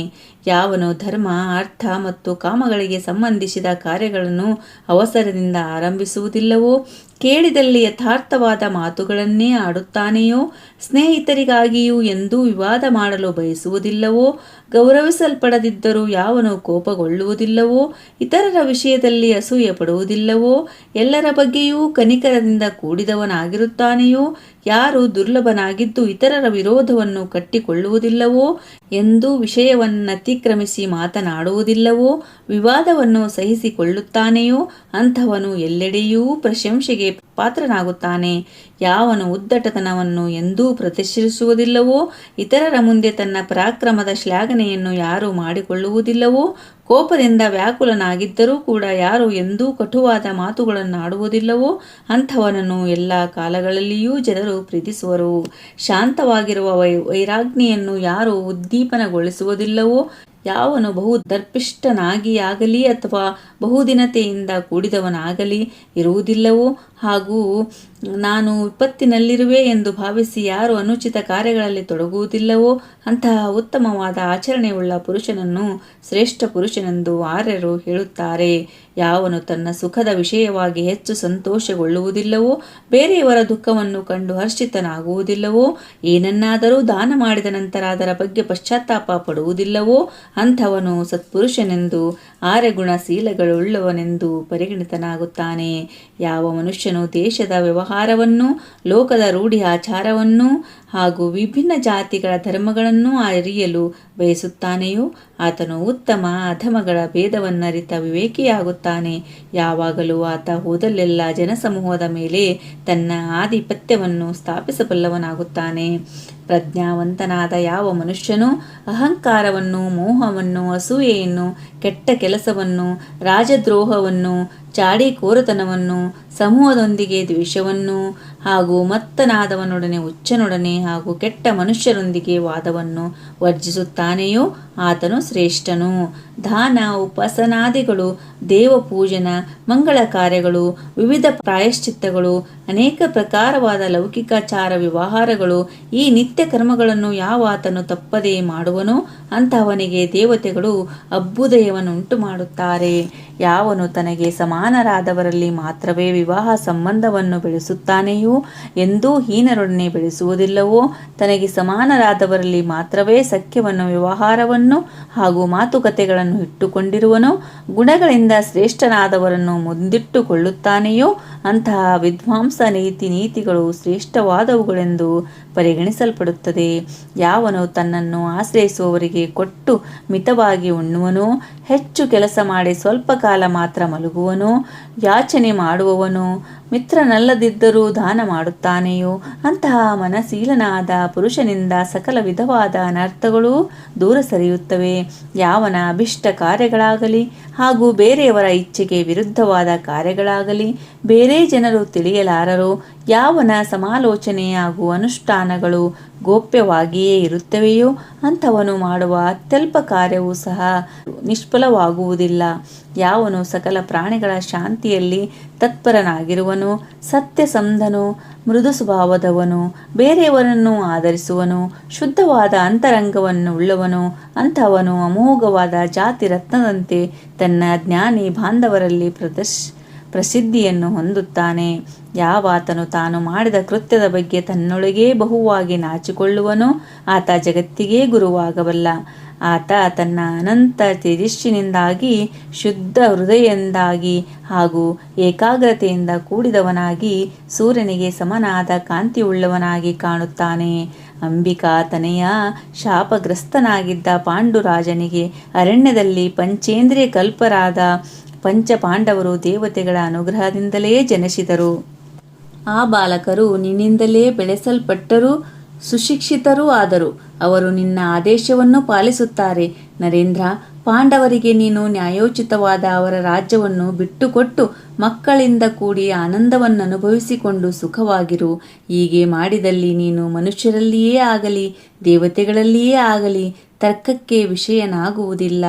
ಯಾವನು ಧರ್ಮ, ಅರ್ಥ ಮತ್ತು ಕಾಮಗಳಿಗೆ ಸಂಬಂಧಿಸಿದ ಕಾರ್ಯಗಳನ್ನು ಅವಸರದಿಂದ ಆರಂಭಿಸುವುದಿಲ್ಲವೋ, ಕೇಳಿದಲ್ಲಿ ಯಥಾರ್ಥವಾದ ಮಾತುಗಳನ್ನೇ ಆಡುತ್ತಾನೆಯೋ, ಸ್ನೇಹಿತರಿಗಾಗಿಯೂ ಎಂದೂ ವಿವಾದ ಮಾಡಲು ಬಯಸುವುದಿಲ್ಲವೋ, ಗೌರವಿಸಲ್ಪಡದಿದ್ದರೂ ಯಾವನು ಕೋಪಗೊಳ್ಳುವುದಿಲ್ಲವೋ, ಇತರರ ವಿಷಯದಲ್ಲಿ ಅಸೂಯೆ ಪಡುವುದಿಲ್ಲವೋ, ಎಲ್ಲರ ಬಗ್ಗೆಯೂ ಕನಿಕರದಿಂದ ಕೂಡಿದವನಾಗಿರುತ್ತಾನೆಯೋ, ಯಾರು ದುರ್ಲಭನಾಗಿದ್ದು ಇತರರ ವಿರೋಧವನ್ನು ಕಟ್ಟಿಕೊಳ್ಳುವುದಿಲ್ಲವೋ, ಎಂದೂ ವಿಷಯವನ್ನತಿಕ್ರಮಿಸಿ ಮಾತನಾಡುವುದಿಲ್ಲವೋ, ವಿವಾದವನ್ನು ಸಹಿಸಿಕೊಳ್ಳುತ್ತಾನೆಯೋ, ಅಂಥವನು ಎಲ್ಲೆಡೆಯೂ ಪ್ರಶಂಸೆಗೆ ಪಾತ್ರನಾಗುತ್ತಾನೆ. ಯಾವನು ಉದ್ದಟತನವನ್ನು ಎಂದೂ ಪ್ರದರ್ಶಿಸುವುದಿಲ್ಲವೋ, ಇತರರ ಮುಂದೆ ತನ್ನ ಪರಾಕ್ರಮದ ಶ್ಲಾಘನೆಯನ್ನು ಯಾರು ಮಾಡಿಕೊಳ್ಳುವುದಿಲ್ಲವೋ, ಕೋಪದಿಂದ ವ್ಯಾಕುಲನಾಗಿದ್ದರೂ ಕೂಡ ಯಾರು ಎಂದೂ ಕಟುವಾದ ಮಾತುಗಳನ್ನಾಡುವುದಿಲ್ಲವೋ, ಅಂಥವನನ್ನು ಎಲ್ಲ ಕಾಲಗಳಲ್ಲಿಯೂ ಜನರು ಪ್ರೀತಿಸುವರು. ಶಾಂತವಾಗಿರುವ ವೈರಾಗ್ನಿಯನ್ನು ಯಾರು ಉದ್ದೀಪನಗೊಳಿಸುವುದಿಲ್ಲವೋ, ಯಾವನು ಬಹು ದರ್ಪಿಷ್ಠನಾಗಿಯಾಗಲಿ ಅಥವಾ ಬಹುದಿನತೆಯಿಂದ ಕೂಡಿದವನಾಗಲಿ ಇರುವುದಿಲ್ಲವೋ ಹಾಗೂ ನಾನು ವಿಪತ್ತಿನಲ್ಲಿರುವೆ ಎಂದು ಭಾವಿಸಿ ಯಾರು ಅನುಚಿತ ಕಾರ್ಯಗಳಲ್ಲಿ ತೊಡಗುವುದಿಲ್ಲವೋ ಅಂತಹ ಉತ್ತಮವಾದ ಆಚರಣೆಯುಳ್ಳ ಪುರುಷನನ್ನು ಶ್ರೇಷ್ಠ ಪುರುಷನೆಂದು ಆರ್ಯರು ಹೇಳುತ್ತಾರೆ. ಯಾವನು ತನ್ನ ಸುಖದ ವಿಷಯವಾಗಿ ಹೆಚ್ಚು ಸಂತೋಷಗೊಳ್ಳುವುದಿಲ್ಲವೋ, ಬೇರೆಯವರ ದುಃಖವನ್ನು ಕಂಡು ಹರ್ಷಿತನಾಗುವುದಿಲ್ಲವೋ, ಏನನ್ನಾದರೂ ದಾನ ಮಾಡಿದ ನಂತರ ಅದರ ಬಗ್ಗೆ ಪಶ್ಚಾತ್ತಾಪ ಪಡುವುದಿಲ್ಲವೋ ಅಂಥವನು ಸತ್ಪುರುಷನೆಂದು ಆರ್ಯಗುಣಶೀಲಗಳುಳ್ಳವನೆಂದು ಪರಿಗಣಿತನಾಗುತ್ತಾನೆ. ಯಾವ ಮನುಷ್ಯನು ದೇಶದ ವ್ಯವಹಾರವನ್ನು, ಲೋಕದ ರೂಢಿ ಆಚಾರವನ್ನು ಹಾಗೂ ವಿಭಿನ್ನ ಜಾತಿಗಳ ಧರ್ಮಗಳನ್ನು ಅರಿಯಲು ಬಯಸುತ್ತಾನೆಯೋ ಆತನು ಉತ್ತಮ ಅಧಮಗಳ ಭೇದವನ್ನರಿತ ವಿವೇಕಿಯಾಗುತ್ತಾನೆ. ಯಾವಾಗಲೂ ಆತ ಹೋದಲ್ಲೆಲ್ಲ ಜನಸಮೂಹದ ಮೇಲೆ ತನ್ನ ಆಧಿಪತ್ಯವನ್ನು ಸ್ಥಾಪಿಸಬಲ್ಲವನಾಗುತ್ತಾನೆ. ಪ್ರಜ್ಞಾವಂತನಾದ ಯಾವ ಮನುಷ್ಯನು ಅಹಂಕಾರವನ್ನು, ಮೋಹವನ್ನು, ಅಸೂಯೆಯನ್ನು, ಕೆಟ್ಟ ಕೆಲಸವನ್ನು, ರಾಜದ್ರೋಹವನ್ನು, ಚಾಡಿಕೋರತನವನ್ನು, ಸಮೂಹದೊಂದಿಗೆ ದ್ವೇಷವನ್ನು ಹಾಗೂ ಮತ್ತನಾದವನೊಡನೆ ಹುಚ್ಚನೊಡನೆ ಹಾಗೂ ಕೆಟ್ಟ ಮನುಷ್ಯರೊಂದಿಗೆ ವಾದವನ್ನು ವರ್ಜಿಸುತ್ತಾನೆಯೋ ಆತನು ಶ್ರೇಷ್ಠನು. ದಾನ, ಉಪಾಸನಾದಿಗಳು, ದೇವಪೂಜನ, ಮಂಗಳ ಕಾರ್ಯಗಳು, ವಿವಿಧ ಪ್ರಾಯಶ್ಚಿತ್ತಗಳು, ಅನೇಕ ಪ್ರಕಾರವಾದ ಲೌಕಿಕಾಚಾರ ವ್ಯವಹಾರಗಳು, ಈ ನಿತ್ಯ ಕರ್ಮಗಳನ್ನು ಯಾವ ಆತನು ತಪ್ಪದೇ ಮಾಡುವನೋ ಅಂತಹವನಿಗೆ ದೇವತೆಗಳು ಅಭ್ಯುದಯವನ್ನುಂಟು ಮಾಡುತ್ತಾರೆ. ಯಾವನು ತನಗೆ ಸಮಾನರಾದವರಲ್ಲಿ ಮಾತ್ರವೇ ವಿವಾಹ ಸಂಬಂಧವನ್ನು ಬೆಳೆಸುತ್ತಾನೆಯೋ, ಎಂದೂ ಹೀನರೊಡನೆ ಬೆಳೆಸುವುದಿಲ್ಲವೋ, ತನಗೆ ಸಮಾನರಾದವರಲ್ಲಿ ಮಾತ್ರವೇ ಸಖ್ಯವನ್ನು, ವ್ಯವಹಾರವನ್ನು ಹಾಗೂ ಮಾತುಕತೆಗಳನ್ನು ಇಟ್ಟುಕೊಂಡಿರುವನೋ, ಗುಣಗಳಿಂದ ಶ್ರೇಷ್ಠನಾದವರನ್ನು ಮುಂದಿಟ್ಟುಕೊಳ್ಳುತ್ತಾನೆಯೋ ಅಂತಹ ವಿದ್ವಾಂಸ ನೀತಿಗಳು ಶ್ರೇಷ್ಠವಾದವುಗಳೆಂದು ಪರಿಗಣಿಸಲ್ಪಡುತ್ತದೆ. ಯಾವನು ತನ್ನನ್ನು ಆಶ್ರಯಿಸುವವರಿಗೆ ಕೊಟ್ಟು ಮಿತವಾಗಿ ಉಣ್ಣುವನೋ, ಹೆಚ್ಚು ಕೆಲಸ ಮಾಡಿ ಸ್ವಲ್ಪ ಕಾಲ ಮಾತ್ರ ಮಲಗುವನೋ, ಯಾಚನೆ ಮಾಡುವವನೋ, ಮಿತ್ರನಲ್ಲದಿದ್ದರೂ ದಾನ ಮಾಡುತ್ತಾನೆಯೋ ಅಂತಹ ಮನಶೀಲನಾದ ಪುರುಷನಿಂದ ಸಕಲ ವಿಧವಾದ ಅನರ್ಥಗಳೂ ದೂರ ಸರಿಯುತ್ತವೆ. ಯಾವನ ಅಭಿಷ್ಟ ಕಾರ್ಯಗಳಾಗಲಿ ಹಾಗೂ ಬೇರೆಯವರ ಇಚ್ಛೆಗೆ ವಿರುದ್ಧವಾದ ಕಾರ್ಯಗಳಾಗಲಿ ಬೇರೆ ಜನರು ತಿಳಿಯಲಾರರೋ, ಯಾವನ ಸಮಾಲೋಚನೆ ಹಾಗೂ ಅನುಷ್ಠಾನಗಳು ಗೋಪ್ಯವಾಗಿಯೇ ಇರುತ್ತವೆಯೋ ಅಂಥವನು ಮಾಡುವ ಅತ್ಯಲ್ಪ ಕಾರ್ಯವೂ ಸಹ ನಿಷ್ಫಲವಾಗುವುದಿಲ್ಲ. ಯಾವನು ಸಕಲ ಪ್ರಾಣಿಗಳ ಶಾಂತಿಯಲ್ಲಿ ತತ್ಪರನಾಗಿರುವನು, ಸತ್ಯಸಂಧನು, ಮೃದು ಸ್ವಭಾವದವನು, ಬೇರೆಯವರನ್ನು ಆದರಿಸುವನು, ಶುದ್ಧವಾದ ಅಂತರಂಗವನ್ನು ಉಳ್ಳವನು ಅಂಥವನು ಅಮೋಘವಾದ ಜಾತಿ ರತ್ನದಂತೆ ತನ್ನ ಜ್ಞಾನಿ ಬಾಂಧವರಲ್ಲಿ ಪ್ರಸಿದ್ಧಿಯನ್ನು ಹೊಂದುತ್ತಾನೆ. ಯಾವಾತನು ತಾನು ಮಾಡಿದ ಕೃತ್ಯದ ಬಗ್ಗೆ ತನ್ನೊಳಗೇ ಬಹುವಾಗಿ ನಾಚಿಕೊಳ್ಳುವನೋ ಆತ ಜಗತ್ತಿಗೇ ಗುರುವಾಗಬಲ್ಲ. ಆತ ತನ್ನ ಅನಂತ ತೇಜಸ್ಸಿನಿಂದಾಗಿ, ಶುದ್ಧ ಹೃದಯದಿಂದಾಗಿ ಹಾಗೂ ಏಕಾಗ್ರತೆಯಿಂದ ಕೂಡಿದವನಾಗಿ ಸೂರ್ಯನಿಗೆ ಸಮನಾದ ಕಾಂತಿಯುಳ್ಳವನಾಗಿ ಕಾಣುತ್ತಾನೆ. ಅಂಬಿಕಾ ತನೆಯ ಶಾಪಗ್ರಸ್ತನಾಗಿದ್ದ ಪಾಂಡುರಾಜನಿಗೆ ಅರಣ್ಯದಲ್ಲಿ ಪಂಚೇಂದ್ರಿಯ ಕಲ್ಪರಾದ ಪಂಚಪಾಂಡವರು ದೇವತೆಗಳ ಅನುಗ್ರಹದಿಂದಲೇ ಜನಿಸಿದರು. ಆ ಬಾಲಕರು ನಿನ್ನಿಂದಲೇ ಬೆಳೆಸಲ್ಪಟ್ಟರೂ ಸುಶಿಕ್ಷಿತರೂ ಆದರು. ಅವರು ನಿನ್ನ ಆದೇಶವನ್ನು ಪಾಲಿಸುತ್ತಾರೆ. ನರೇಂದ್ರ, ಪಾಂಡವರಿಗೆ ನೀನು ನ್ಯಾಯೋಚಿತವಾದ ಅವರ ರಾಜ್ಯವನ್ನು ಬಿಟ್ಟುಕೊಟ್ಟು ಮಕ್ಕಳಿಂದ ಕೂಡಿ ಆನಂದವನ್ನು ಅನುಭವಿಸಿಕೊಂಡು ಸುಖವಾಗಿರು. ಹೀಗೆ ಮಾಡಿದಲ್ಲಿ ನೀನು ಮನುಷ್ಯರಲ್ಲಿಯೇ ಆಗಲಿ ದೇವತೆಗಳಲ್ಲಿಯೇ ಆಗಲಿ ತರ್ಕಕ್ಕೆ ವಿಷಯನಾಗುವುದಿಲ್ಲ.